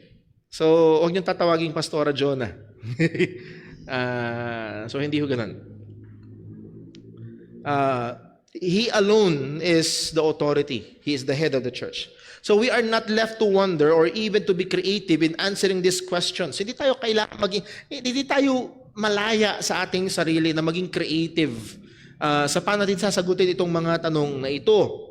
So, huwag niyong tatawaging Pastora Jonah. So, hindi ho ganun. He alone is the authority. He is the head of the church. So, we are not left to wonder or even to be creative in answering these questions. Hindi tayo hindi tayo malaya sa ating sarili na maging creative sa paano natin sasagutin itong mga tanong na ito.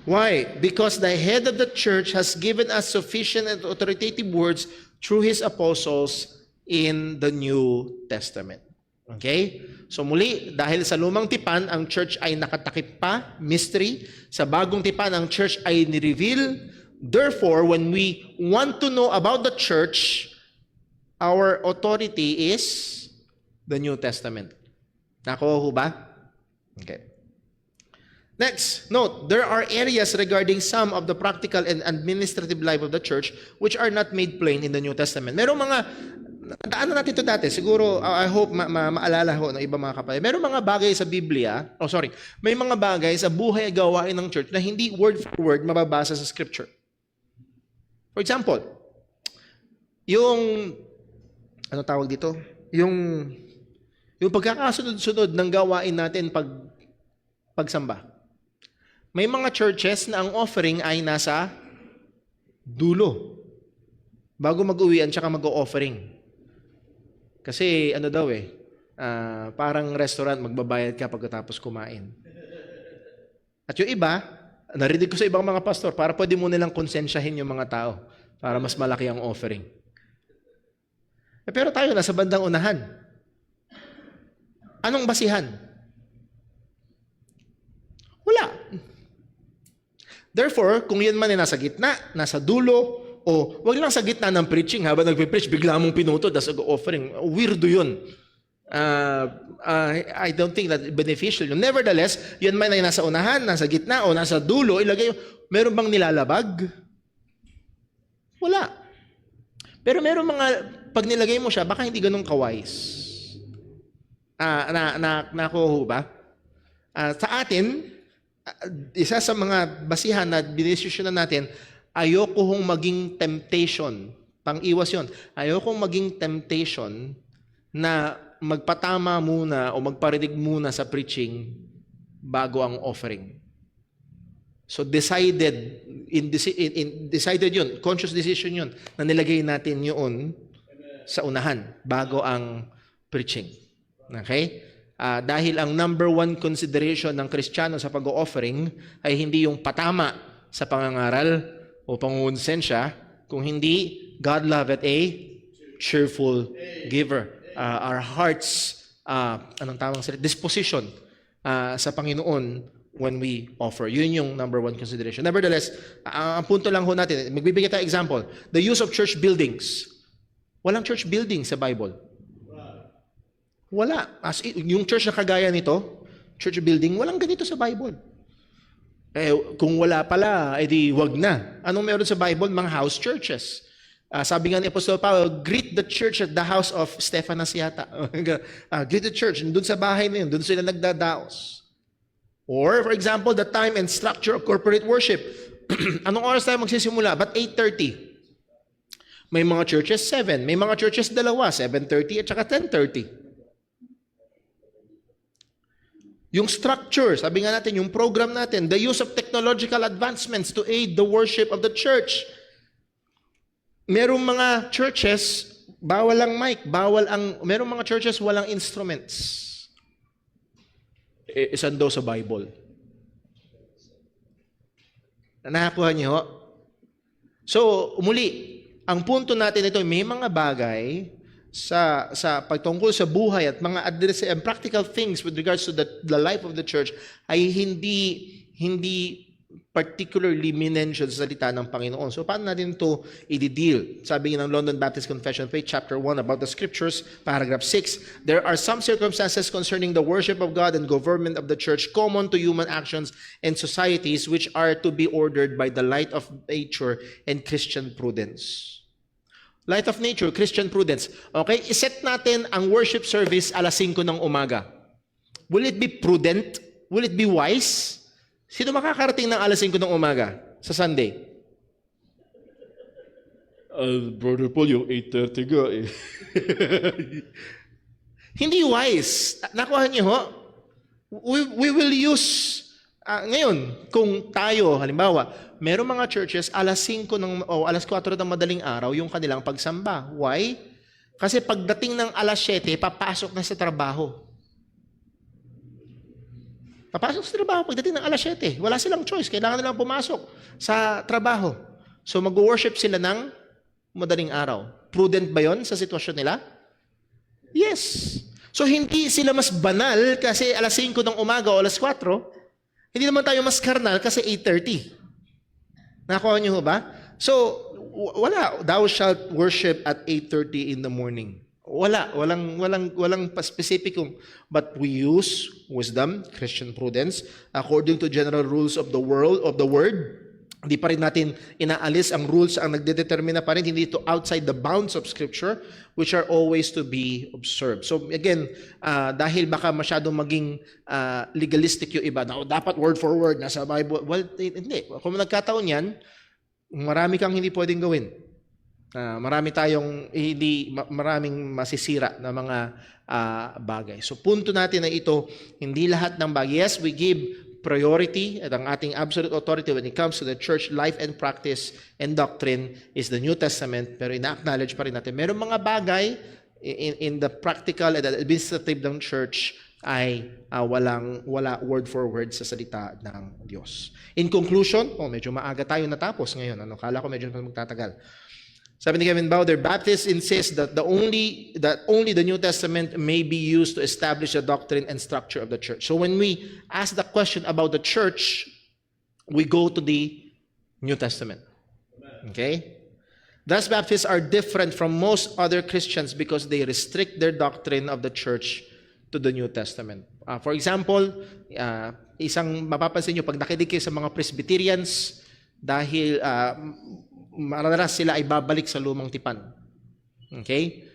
Why? Because the head of the church has given us sufficient and authoritative words through his apostles in the New Testament. Okay? So muli, dahil sa lumang tipan, ang church ay nakatakip pa, mystery. Sa bagong tipan, ang church ay nireveal. Therefore, when we want to know about the church, our authority is the New Testament. Nakuha ho ba? Okay. Next, note, there are areas regarding some of the practical and administrative life of the church which are not made plain in the New Testament. Merong mga, daanan natin ito dati, siguro, I hope maalala ho ng ibang mga kapatid. Merong mga bagay sa Biblia, may mga bagay sa buhay at gawain ng church na hindi word for word mababasa sa Scripture. For example, yung, ano tawag dito? Yung pagkakasunod-sunod ng gawain natin pagsamba. May mga churches na ang offering ay nasa dulo. Bago mag-uwian, tsaka mag-o-offering. Kasi ano daw parang restaurant, magbabayad ka pagkatapos kumain. At yung iba, narinig ko sa ibang mga pastor, para pwede mo nilang konsensyahin yung mga tao para mas malaki ang offering. Pero tayo nasa bandang unahan. Anong basihan? Wala. Therefore, kung yan man ay nasa gitna, nasa dulo, o wag lang sa gitna ng preaching, habang nagpe-preach, bigla mong pinutol, tas offering. Weirdo yun. I don't think that beneficial. Nevertheless, yan man ay nasa unahan, nasa gitna, o nasa dulo, ilagay, meron bang nilalabag? Wala. Pero meron mga, pag nilagay mo siya, baka hindi ganun kawise. Nakuha ba? Sa atin, isa sa mga basihan na dinesisyonan natin, ayoko hong maging temptation. Pang-iwas yun. Ayoko maging temptation na magpatama muna o magparinig muna sa preaching bago ang offering. So decided yun, conscious decision yun, na nilagay natin yun sa unahan bago ang preaching. Okay? Dahil ang number one consideration ng Kristiyano sa pag-offering ay hindi yung patama sa pangangaral o pangungonsensya, kung hindi, God loveth a cheerful giver. Our hearts, disposition sa Panginoon when we offer. Yun yung number one consideration. Nevertheless, ang punto lang ho natin, magbibigay tayo example, the use of church buildings. Walang church building sa Bible. Wala. Yung church na kagaya nito, church building, walang ganito sa Bible. Kung wala pala, edi wag na. Anong meron sa Bible? Mga house churches. Sabi nga ni Apostol Paul, greet the church at the house of Stephanas yata. Greet the church. Doon sa bahay na yun, doon sila nagdadaos. Or, for example, the time and structure of corporate worship. Anong oras tayo magsisimula? Ba't 8:30? May mga churches 7. May mga churches 2, 7:30 at saka 10:30. Yung structure, sabi nga natin, yung program natin, the use of technological advancements to aid the worship of the church. Merong mga churches, bawal ang mic, merong mga churches walang instruments. Isan daw sa Bible. Nakakuha niyo? So, muli, ang punto natin ito, may mga bagay sa pagtungkol sa buhay at mga and practical things with regards to the life of the church ay hindi particularly minention sa salita ng Panginoon. So paano natin ito i-deal? Sabi ng London Baptist Confession of Faith, chapter 1, about the scriptures, paragraph 6, there are some circumstances concerning the worship of God and government of the church common to human actions and societies which are to be ordered by the light of nature and Christian prudence. Light of nature, Christian prudence. Okay, iset natin ang worship service alas 5 ng umaga. Will it be prudent? Will it be wise? Sino makakarating ng alas 5 ng umaga sa Sunday? Brother Paul, yung 8:30 ga eh. Hindi wise. Nakuha niyo ho? We will use, ngayon, kung tayo, halimbawa, merong mga churches, alas 4 ng madaling araw, yung kanilang pagsamba. Why? Kasi pagdating ng alas 7, papasok na sa trabaho. Papasok sa trabaho pagdating ng alas 7. Wala silang choice. Kailangan nilang pumasok sa trabaho. So mag-worship sila ng madaling araw. Prudent ba yon sa sitwasyon nila? Yes. So hindi sila mas banal kasi alas 5 ng umaga o alas 4. Hindi naman tayo mas karnal kasi 8:30. Nakuha niyo ba? So, wala. Thou shalt worship at 8:30 in the morning. Walang specific. But we use wisdom, Christian prudence, according to general rules of the word. Hindi pa rin natin inaalis ang rules ang nagdedetermina pa rin, hindi ito outside the bounds of Scripture, which are always to be observed. So again, dahil baka masyadong maging legalistic yung iba, na dapat word for word, nasa Bible. Well, hindi. Kung nagkataon yan, marami kang hindi pwedeng gawin. Maraming masisira na mga bagay. So punto natin na ito, hindi lahat ng bagay. Yes, we give priority at ang ating absolute authority when it comes to the church life and practice and doctrine is the New Testament, pero ina-acknowledge pa rin natin. Merong mga bagay in the practical and administrative ng church ay wala word for word sa salita ng Diyos. In conclusion, medyo maaga tayo natapos ngayon. Kala ko medyo magtatagal. Sabi ni Kevin Bowder, Baptists insist that only the New Testament may be used to establish the doctrine and structure of the church. So when we ask the question about the church, we go to the New Testament. Okay? Thus, Baptists are different from most other Christians because they restrict their doctrine of the church to the New Testament. For example, isang mapapansin nyo, pag nakinig kayo sa mga Presbyterians, dahil madalas sila ay babalik sa lumang tipan. Okay?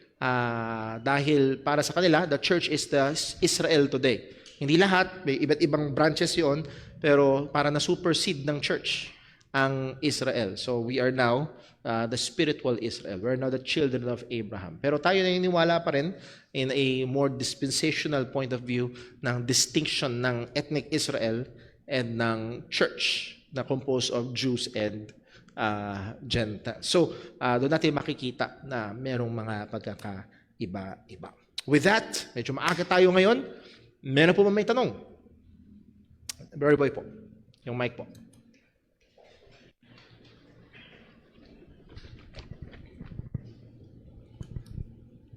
Dahil para sa kanila, the church is the Israel today. Hindi lahat, may iba't ibang branches yon, pero para na supersede ng church ang Israel. So we are now the spiritual Israel. We are now the children of Abraham. Pero tayo naniniwala pa rin in a more dispensational point of view ng distinction ng ethnic Israel and ng church na composed of Jews and Gentiles. So, doon natin makikita na merong mga pagkakaiba-iba. With that, medyo maaga tayo ngayon. Meron po ba may tanong? Very boy po. Yung mic po.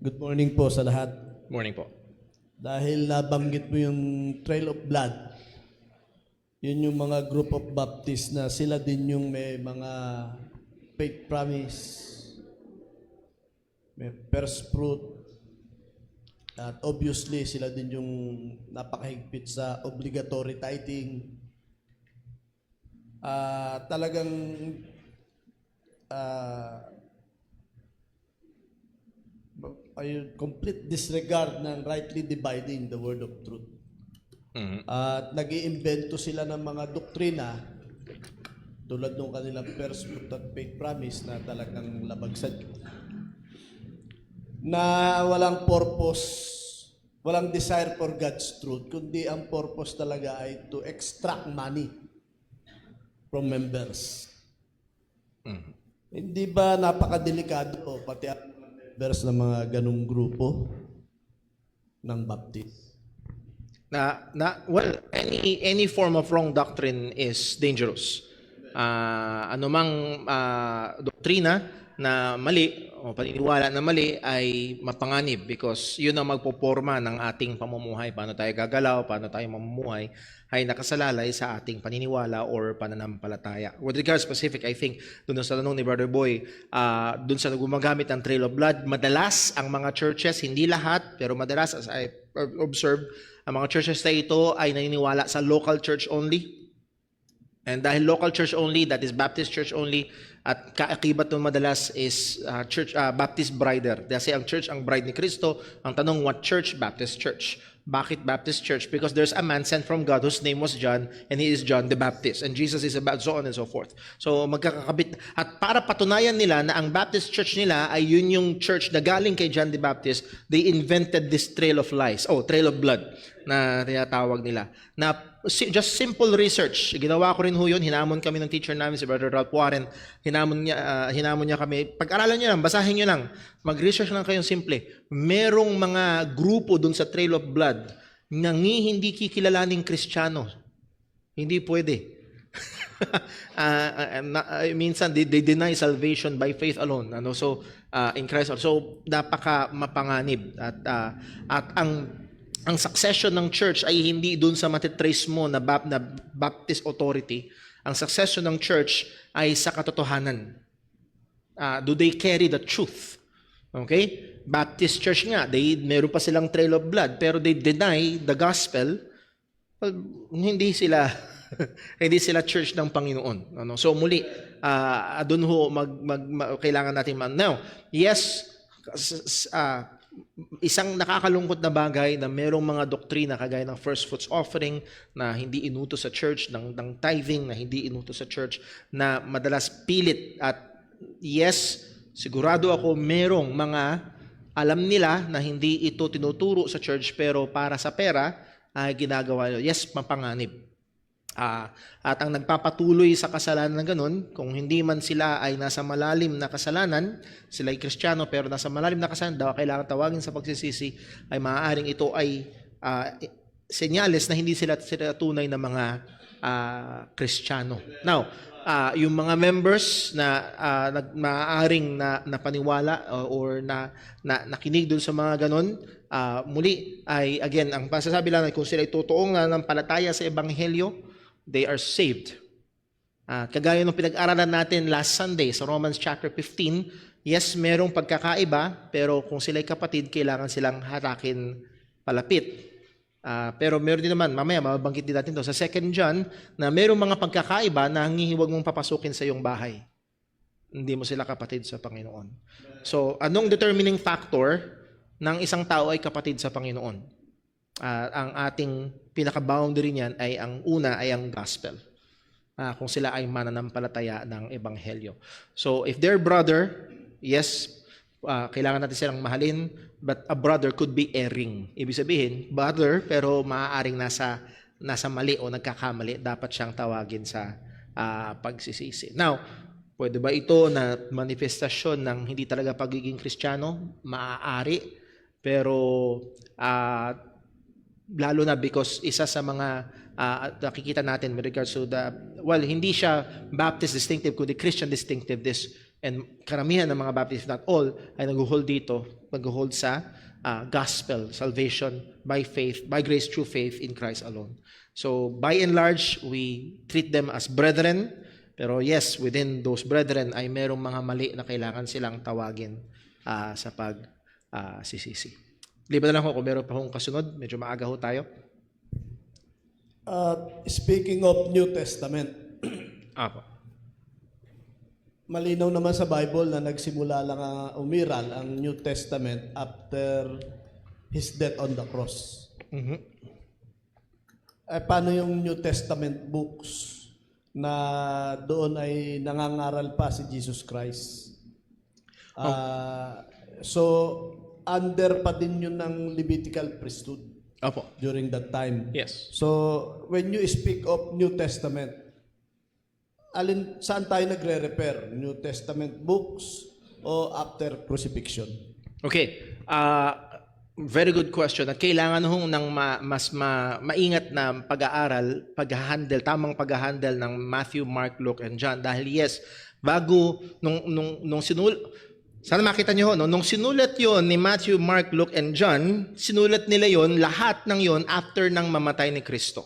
Good morning po sa lahat. Morning po. Dahil nabanggit mo yung Trail of Blood, yun yung mga group of Baptists na sila din yung may mga faith promise, may first fruit, at obviously sila din yung napakahigpit sa obligatory tithing. Talagang complete disregard ng rightly dividing the word of truth. At nag-iimbento sila ng mga doktrina tulad ng kanilang first fruit at faith promise na talagang labag sa Diyos, na walang purpose, walang desire for God's truth, kundi ang purpose talaga ay to extract money from members. Hindi ba napakadelikado pati ang members ng mga ganung grupo ng Baptist? Well, any form of wrong doctrine is dangerous. Anumang doktrina na mali o paniniwala na mali ay mapanganib because yun ang magpoporma ng ating pamumuhay. Paano tayo gagalaw, paano tayo mamumuhay ay nakasalalay sa ating paniniwala or pananampalataya. With regards specific, I think, doon sa tanong ni Brother Boy, doon sa gumagamit ng Trail of Blood, madalas ang mga churches, hindi lahat, pero madalas as I observed, ang mga churches na ito ay naniniwala sa local church only. And dahil local church only, that is Baptist church only, at kaakibat ng madalas is church Baptist brider. Kasi ang church, ang bride ni Kristo, ang tanong, what church? Baptist church. Bakit Baptist church? Because there's a man sent from God whose name was John, and he is John the Baptist. And Jesus is about so on and so forth. So magkakakabit. At para patunayan nila na ang Baptist church nila ay yun yung church na galing kay John the Baptist, they invented this trail of lies. Trail of blood na tinatawag nila. Na just simple research. Ginawa ko rin ho yun. Hinamon kami ng teacher namin, si Brother Ralph Warren. Hinamon niya kami. Pag-aralan niyo lang, basahin niyo lang. Mag-research lang kayong simple. Merong mga grupo dun sa Trail of Blood na hindi kikilalaning Kristiyano. Hindi pwede. Minsan, they deny salvation by faith alone. So, in Christ alone. So, napaka mapanganib. At ang succession ng church ay hindi dun sa matitrace mo na Baptist authority. Ang succession ng church ay sa katotohanan. Do they carry the truth? Okay? Baptist church nga, meron pa silang Trail of Blood, pero they deny the gospel. Well, hindi sila hindi sila church ng Panginoon. So muli, doon ho kailangan natin now. Yes, isang nakakalungkot na bagay na merong mga doktrina kagaya ng first fruits offering na hindi inutos sa church, ng tithing na hindi inutos sa church, na madalas pilit. At yes, sigurado ako merong mga alam nila na hindi ito tinuturo sa church pero para sa pera ay ginagawa nila. Yes, mapanganib. At ang nagpapatuloy sa kasalanan na ganun, kung hindi man sila ay nasa malalim na kasalanan, sila ay Kristiyano pero nasa malalim na kasalanan, kailangan tawagin sa pagsisisi, ay maaaring ito ay senyales na hindi sila tunay na mga Kristiyano. Now, yung mga members na maaaring na napaniwala or nakinig dun sa mga ganon, muli ay again, ang pasasabi lang ay kung sila ay totoong nananampalataya sa Ebanghelyo, they are saved. Kagaya ng pinag-aralan natin last Sunday sa Romans chapter 15, yes, merong pagkakaiba, pero kung sila'y kapatid, kailangan silang hatakin palapit. Pero meron din naman, mamaya mababanggit din natin to sa 2 John, na merong mga pagkakaiba na huwag mong papasukin sa iyong bahay. Hindi mo sila kapatid sa Panginoon. So, anong determining factor ng isang tao ay kapatid sa Panginoon? Ang ating pinaka-boundary niyan ay ang una ay ang gospel. Kung sila ay mananampalataya ng Ebanghelyo. So, if their brother, yes, kailangan natin silang mahalin, but a brother could be erring. Ibig sabihin, brother, pero maaaring nasa mali o nagkakamali, dapat siyang tawagin sa pagsisisi. Now, pwede ba ito na manifestasyon ng hindi talaga pagiging Kristiyano? Maaari, pero lalo na because isa sa mga nakikita natin with regards to hindi siya Baptist distinctive, kundi Christian distinctive. And karamihan ng mga Baptist, not all, ay nag-hold sa gospel, salvation by faith, by grace through faith in Christ alone. So, by and large, we treat them as brethren, pero yes, within those brethren ay merong mga mali na kailangan silang tawagin sa pagsisisi. Liban na lang kung meron pa akong kasunod, medyo maaga ho tayo. Speaking of New Testament, Apo. malinaw naman sa Bible na nagsimula lang umiral ang New Testament after His death on the cross. Mm-hmm. Paano yung New Testament books na doon ay nangangaral pa si Jesus Christ? So, under pa din yun ng Levitical priesthood Opo. during that time. Yes. So, when you speak of New Testament, saan tayo nagre-refer? New Testament books o after crucifixion? Okay. Very good question. At kailangan hong ng mas maingat na pag-aaral, tamang pag-handle ng Matthew, Mark, Luke, and John. Dahil yes, bago nung sana makita niyo nung sinulat yon ni Matthew, Mark, Luke, and John, sinulat nila yon, lahat ng yon after ng mamatay ni Kristo.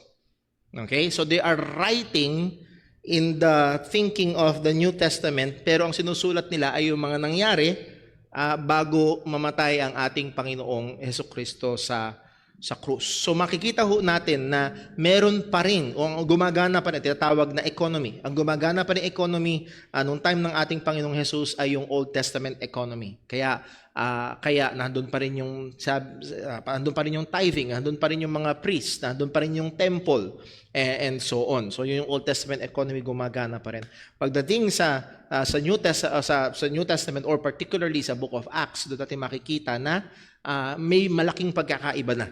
Okay? So they are writing in the thinking of the New Testament, pero ang sinusulat nila ay yung mga nangyari bago mamatay ang ating Panginoong Hesukristo sa krus. So makikita ho natin na meron pa rin, o ang gumagana pa rin, tinatawag na economy. Ang gumagana pa rin economy nung time ng ating Panginoong Jesus ay yung Old Testament economy. Kaya nandun pa rin yung tithing, nandun pa rin yung mga priests, nandun pa rin yung temple, and so on. So yung Old Testament economy gumagana pa rin. Pagdating sa New Testament or particularly sa Book of Acts, doon natin makikita na may malaking pagkakaiba na.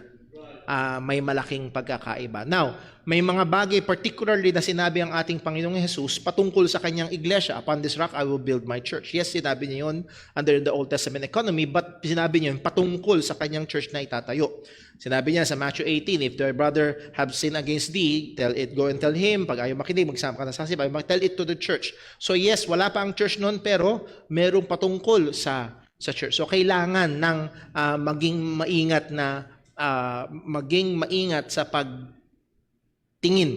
May malaking pagkakaiba. Now, may mga bagay particularly na sinabi ang ating Panginoong Jesus patungkol sa kanyang iglesia. Upon this rock, I will build my church. Yes, sinabi niya yun under the Old Testament economy, but sinabi niya yun patungkol sa kanyang church na itatayo. Sinabi niya sa Matthew 18, if thy brother have sinned against thee, go and tell him. Pag ayaw makinig, magsama ka na sa sasib, tell it to the church. So yes, wala pa ang church noon, pero merong patungkol sa church. So kailangan ng maging maingat sa pagtingin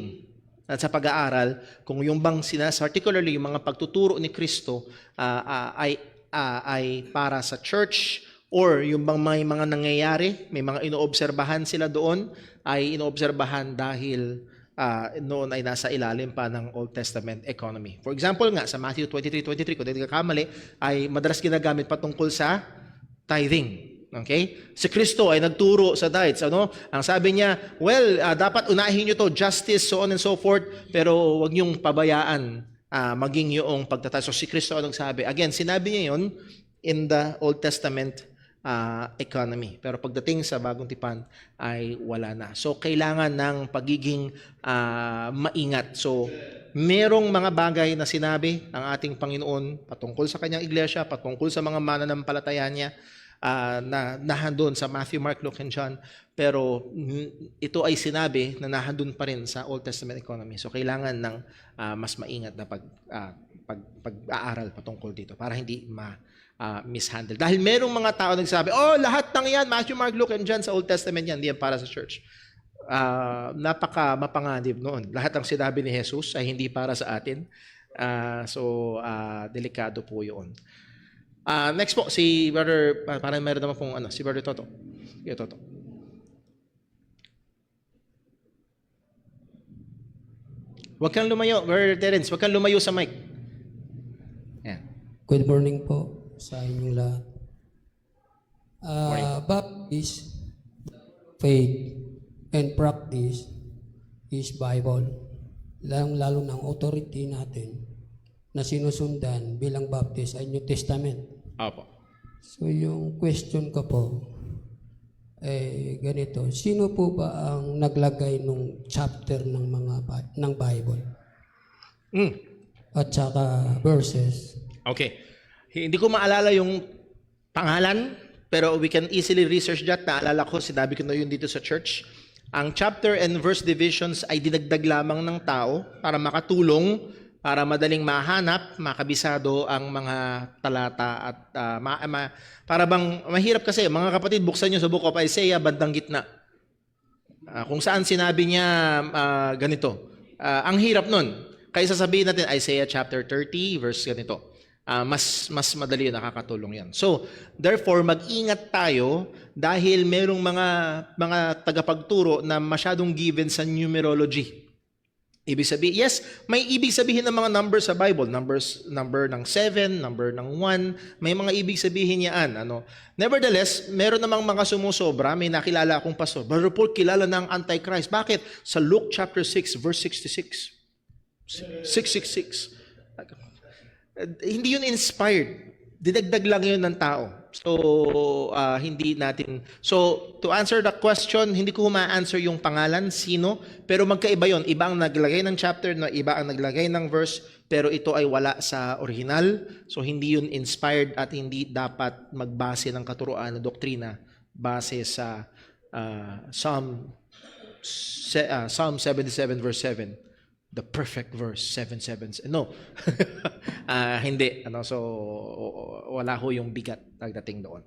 at sa pag-aaral kung yung bang particularly yung mga pagtuturo ni Kristo ay para sa church, or yung bang may mga nangyayari, may mga inoobserbahan sila doon, ay inoobserbahan dahil noon ay nasa ilalim pa ng Old Testament economy. For example nga, sa Matthew 23:23, kung hindi kakamali, ay madalas ginagamit patungkol sa tithing. Okay? Si Kristo ay nagturo sa tithes. Ang sabi niya, dapat unahin nyo to, justice, so on and so forth, pero wag niyong pabayaan maging yung pagtatithe. So si Kristo ang nagsabi. Again, sinabi niya yun in the Old Testament economy. Pero pagdating sa bagong tipan ay wala na. So kailangan ng pagiging maingat. So merong mga bagay na sinabi ng ating Panginoon patungkol sa kanyang iglesia, patungkol sa mga mananampalataya niya, na nahandun sa Matthew, Mark, Luke, and John. Pero ito ay sinabi na nahandun pa rin sa Old Testament economy. So kailangan ng mas maingat na pag-aaral patungkol dito para hindi mishandle. Dahil merong mga tao nagsabi, oh, lahat ng yan, Matthew, Mark, Luke, and John sa Old Testament yan, hindi yan para sa church. Napaka mapanganib noon. Lahat ng sinabi ni Jesus ay hindi para sa atin. So, delikado po yun. Next po, si Brother, parang meron naman pong si Brother Toto. Sige, Toto. Huwag kang lumayo, Brother Terence. Huwag kang lumayo sa mic. Yan. Good morning po sa inyong lahat. Baptist, faith, and practice is Bible. Lalo ng authority natin na sinusundan bilang Baptist ay New Testament. Opo. So yung question ko po, ganito, sino po ba ang naglagay ng chapter ng Bible? At saka verses? Okay. Hindi ko maalala yung pangalan, pero we can easily research that. Naalala ko, sinabi ko na yun dito sa church. Ang chapter and verse divisions ay dinagdag lamang ng tao para makatulong, para madaling mahanap, makabisado ang mga talata at para bang mahirap kasi, mga kapatid, buksan nyo sa Book of Isaiah, bandang gitna. Kung saan sinabi niya ganito. Ang hirap nun. Kaysa sabihin natin Isaiah chapter 30 verse ganito. Mas madali yun, nakakatulong yan. So, therefore, mag-ingat tayo dahil merong mga tagapagturo na masyadong given sa numerology. Ibig sabihin, yes, may ibig sabihin ng mga numbers sa Bible. Number ng 7, number ng 1, may mga ibig sabihin yan. Nevertheless, meron namang mga sumusobra. May nakilala akong pastor. Brother Paul, kilala ng Antichrist. Bakit? Sa Luke chapter 6, verse 66. 666. Hindi yun inspired. Dinagdag lang yun ng tao. So, hindi natin... So, to answer the question, hindi ko ma-answer yung pangalan, sino, pero magkaiba yun. Iba ang naglagay ng chapter, iba ang naglagay ng verse, pero ito ay wala sa original. So, hindi yun inspired at hindi dapat magbase ng katuruan na doktrina base sa Psalm 77 verse 7. The perfect verse, 7:7. No. Hindi. So, wala ho yung bigat pagdating doon.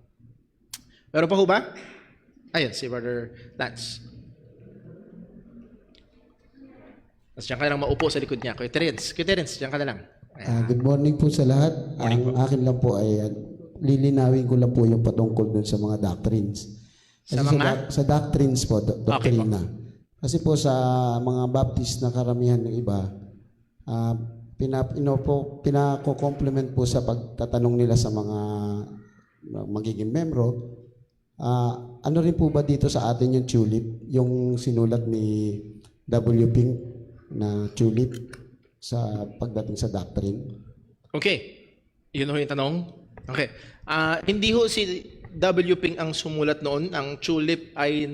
Pero pa ho ba? Ayun, si Brother Lance. Tapos diyan ka lang maupo sa likod niya. Kuya Terence, diyan ka na lang. Good morning po sa lahat. Ang akin lang po ay lilinawin ko lang po yung patungkol dun sa mga doctrines. Kasi sa doctrines po, doktrina. Okay po. Kasi po sa mga Baptist na karamihan ng iba, pinako-complement po sa pagtatanong nila sa mga magiging membro. Ano rin po ba dito sa atin yung tulip, yung sinulat ni W. Pink na tulip sa pagdating sa doctrine? Okay. Yun ho yung tanong? Okay. Hindi ho si W. Pink ang sumulat noon. Ang tulip ay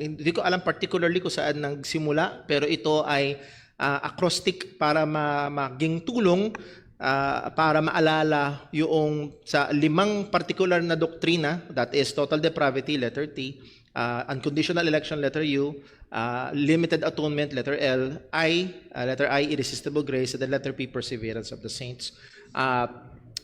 hindi ko alam particularly kung saan nagsimula, pero ito ay acrostic para maging tulong para maalala yung sa 5 particular na doktrina, that is total depravity, letter T, unconditional election, letter U, limited atonement, letter L, letter I, irresistible grace, and the letter P, perseverance of the saints.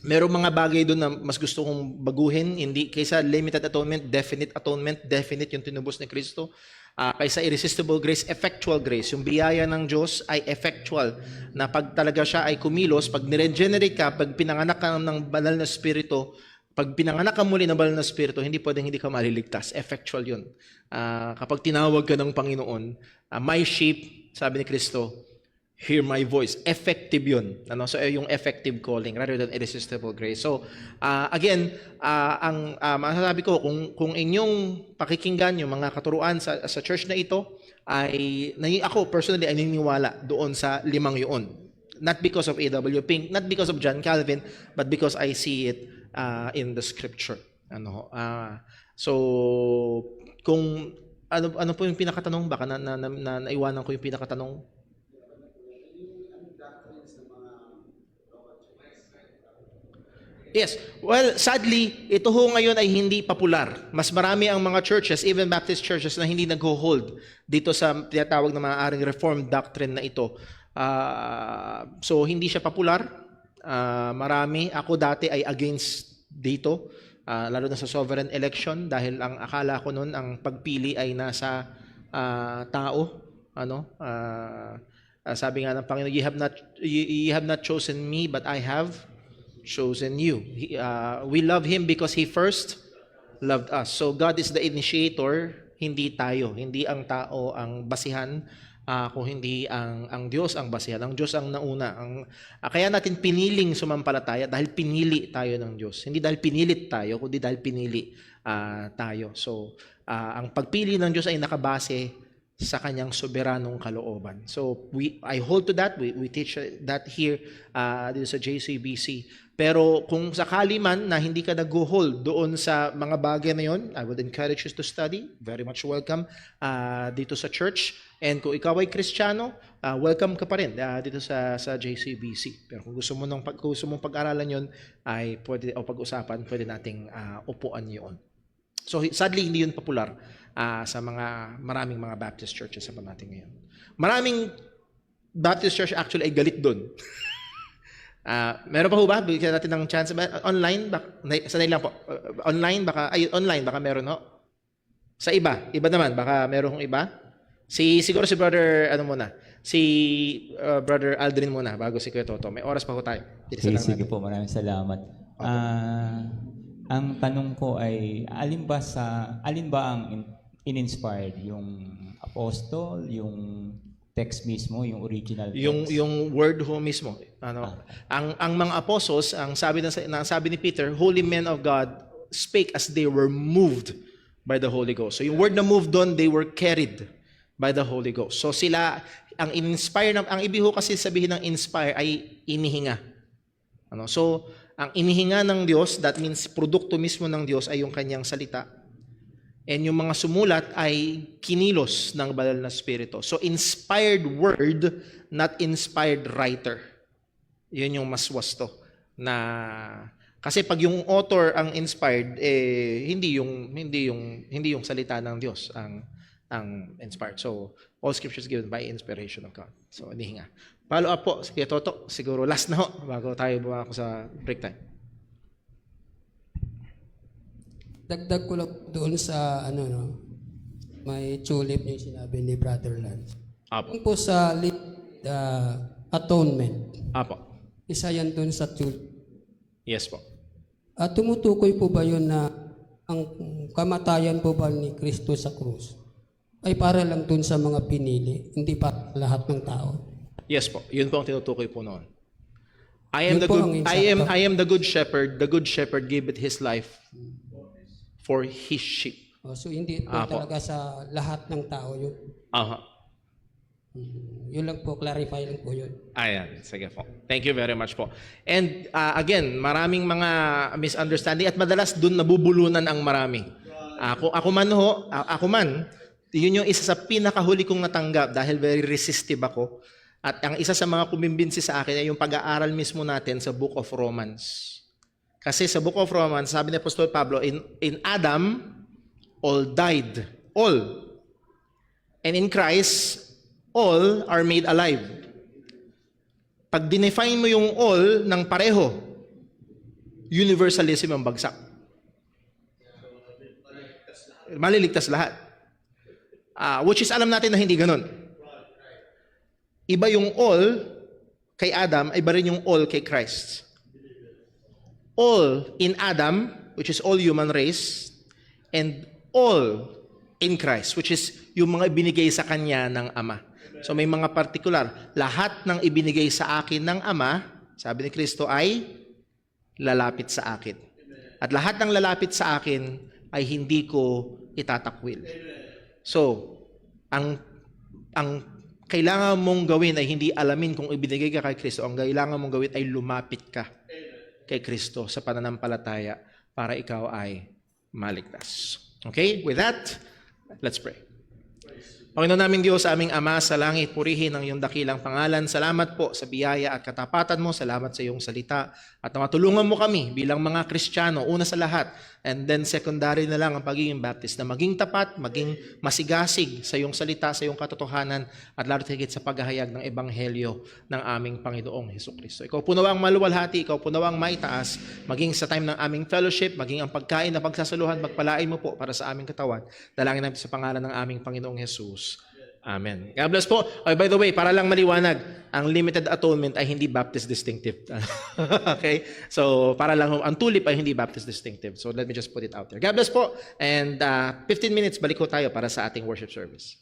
Merong mga bagay doon na mas gusto kong baguhin, hindi kaysa limited atonement, definite yung tinubos ni Kristo. Kaysa irresistible grace, effectual grace. Yung biyaya ng Diyos ay effectual, na pag talaga siya ay kumilos, pag niregenerate ka, pag pinanganak ka ng banal na spirito, pag pinanganak ka muli ng banal na spirito, hindi pwedeng hindi ka maliligtas. Effectual yun. Kapag tinawag ka ng Panginoon, my sheep, sabi ni Kristo, hear my voice. Effective yun. So, yung effective calling rather than irresistible grace. So, again, ang masasabi ko, kung inyong pakikinggan yung mga katuruan sa church na ito, ako personally ay naniniwala doon sa 5 yun. Not because of A.W. Pink, not because of John Calvin, but because I see it in the scripture. So, kung ano po yung pinakatanong, baka naiwanan ko yung pinakatanong. Yes. Well, sadly, ito ho ngayon ay hindi popular. Mas marami ang mga churches, even Baptist churches, na hindi nag-hold dito sa tinatawag na maaaring Reformed doctrine na ito. So, hindi siya popular. Marami. Ako dati ay against dito, lalo na sa sovereign election, dahil ang akala ko noon, ang pagpili ay nasa tao. Sabi nga ng Panginoon, you have not chosen me, but I have chosen you. We love Him because He first loved us. So God is the initiator, hindi tayo. Hindi ang tao ang basihan, kung hindi ang Diyos ang basihan. Ang Diyos ang nauna. Kaya natin piniling sumampalataya dahil pinili tayo ng Diyos. Hindi dahil pinilit tayo, kundi dahil pinili tayo. So ang pagpili ng Diyos ay nakabase sa kanyang soberanong kalooban. So I hold to that. We teach that here dito sa JCBC. Pero kung sakali man na hindi ka nag-hold doon sa mga bagay na yon, I would encourage you to study. Very much welcome dito sa church. And kung ikaw ay Kristiyano, welcome ka pa rin dito sa JCBC. Pero kung gusto mong pag-aralan yon, ay pwede o pag-usapan, pwede nating upuan yon. So sadly hindi yun popular sa maraming mga Baptist churches sa natin ngayon. Maraming Baptist church actually ay galit doon. Meron pa ho ba? Bigyan natin ng chance. Online? Sanay lang po. Online baka meron ho. Sa iba naman, baka meron iba. Siguro si brother, brother Aldrin muna, bago si Kuya Toto. May oras pa ho tayo. Sige po, maraming salamat. Ang tanong ko ay, alin ba ang in-inspired? Yung apostol, yung text mismo, yung original text? Yung word ho mismo. Ang mga apostles, ang sabi ni Peter, holy men of God spake as they were moved by the Holy Ghost. So yung word na moved doon, they were carried by the Holy Ghost. So sila, ang in-inspire, ang ibig ho kasi sabihin ng inspire ay inihinga. So, ang inihinga ng Diyos, that means produkto mismo ng Diyos ay yung kanyang salita. And yung mga sumulat ay kinilos ng banal na spirito. So inspired word, not inspired writer. Yun yung mas wasto. Kasi pag yung author ang inspired, hindi yung salita ng Diyos ang inspired. So all scriptures given by inspiration of God. So inihinga. Follow up po, sige Toto, siguro last na ho, bago tayo bumako sa break time. Dagdag ko lang doon sa may tulip yung sinabi ni Brother Lance. Apo. Yung po sa atonement. Apo. Isa yan doon sa tulip. Yes po. Tumutukoy po ba yun na ang kamatayan po ba ni Kristo sa krus ay para lang doon sa mga pinili, hindi para lahat ng tao? Yes po. Yun po ang tinutukoy po noon. I am the good shepherd. The good shepherd gave it his life for his sheep. So hindi po talaga sa lahat ng tao yun. Yun lang po, clarify lang po yun. Ayan, sige po. Thank you very much po. And again, maraming mga misunderstanding at madalas dun nabubulunan ang marami. Ako man, yun yung isa sa pinakahuli kong natanggap dahil very resistive ako. At ang isa sa mga kumimbinsi sa akin ay yung pag-aaral mismo natin sa Book of Romans. Kasi sa Book of Romans, sabi ni Apostol Pablo, in Adam, all died. All. And in Christ, all are made alive. Pag dinefine mo yung all ng pareho, universalism ang bagsak. Maliligtas lahat. Which is alam natin na hindi ganun. Iba yung all kay Adam, iba rin yung all kay Christ. All in Adam, which is all human race, and all in Christ, which is yung mga ibinigay sa Kanya ng Ama. So may mga partikular. Lahat ng ibinigay sa akin ng Ama, sabi ni Kristo, ay lalapit sa akin. At lahat ng lalapit sa akin ay hindi ko itatakwil. So, ang kailangan mong gawin ay hindi alamin kung ibinigay ka kay Kristo. Ang kailangan mong gawin ay lumapit ka kay Kristo sa pananampalataya para ikaw ay maligtas. Okay? With that, let's pray. Panginoon namin Diyos, aming Ama sa langit, purihin ang iyong dakilang pangalan. Salamat po sa biyaya at katapatan mo. Salamat sa iyong salita. At na matulungan mo kami bilang mga Kristiyano, una sa lahat. And then secondary na lang ang pagiging Baptist, na maging tapat, maging masigasig sa iyong salita, sa iyong katotohanan, at lalo higit sa paghahayag ng Ebanghelyo ng aming Panginoong Hesukristo. Ikaw po nawang maluwalhati, ikaw po nawang maitaas, maging sa time ng aming fellowship, maging ang pagkain na pagsasaluhan, magpalain mo po para sa aming katawan. Dalangin namin sa pangalan ng aming Panginoong Jesus. Amen. God bless po. Oh, by the way, para lang maliwanag, ang limited atonement ay hindi Baptist distinctive. Okay? So, para lang, ang tulip ay hindi Baptist distinctive. So, let me just put it out there. God bless po. And 15 minutes, balik ko tayo para sa ating worship service.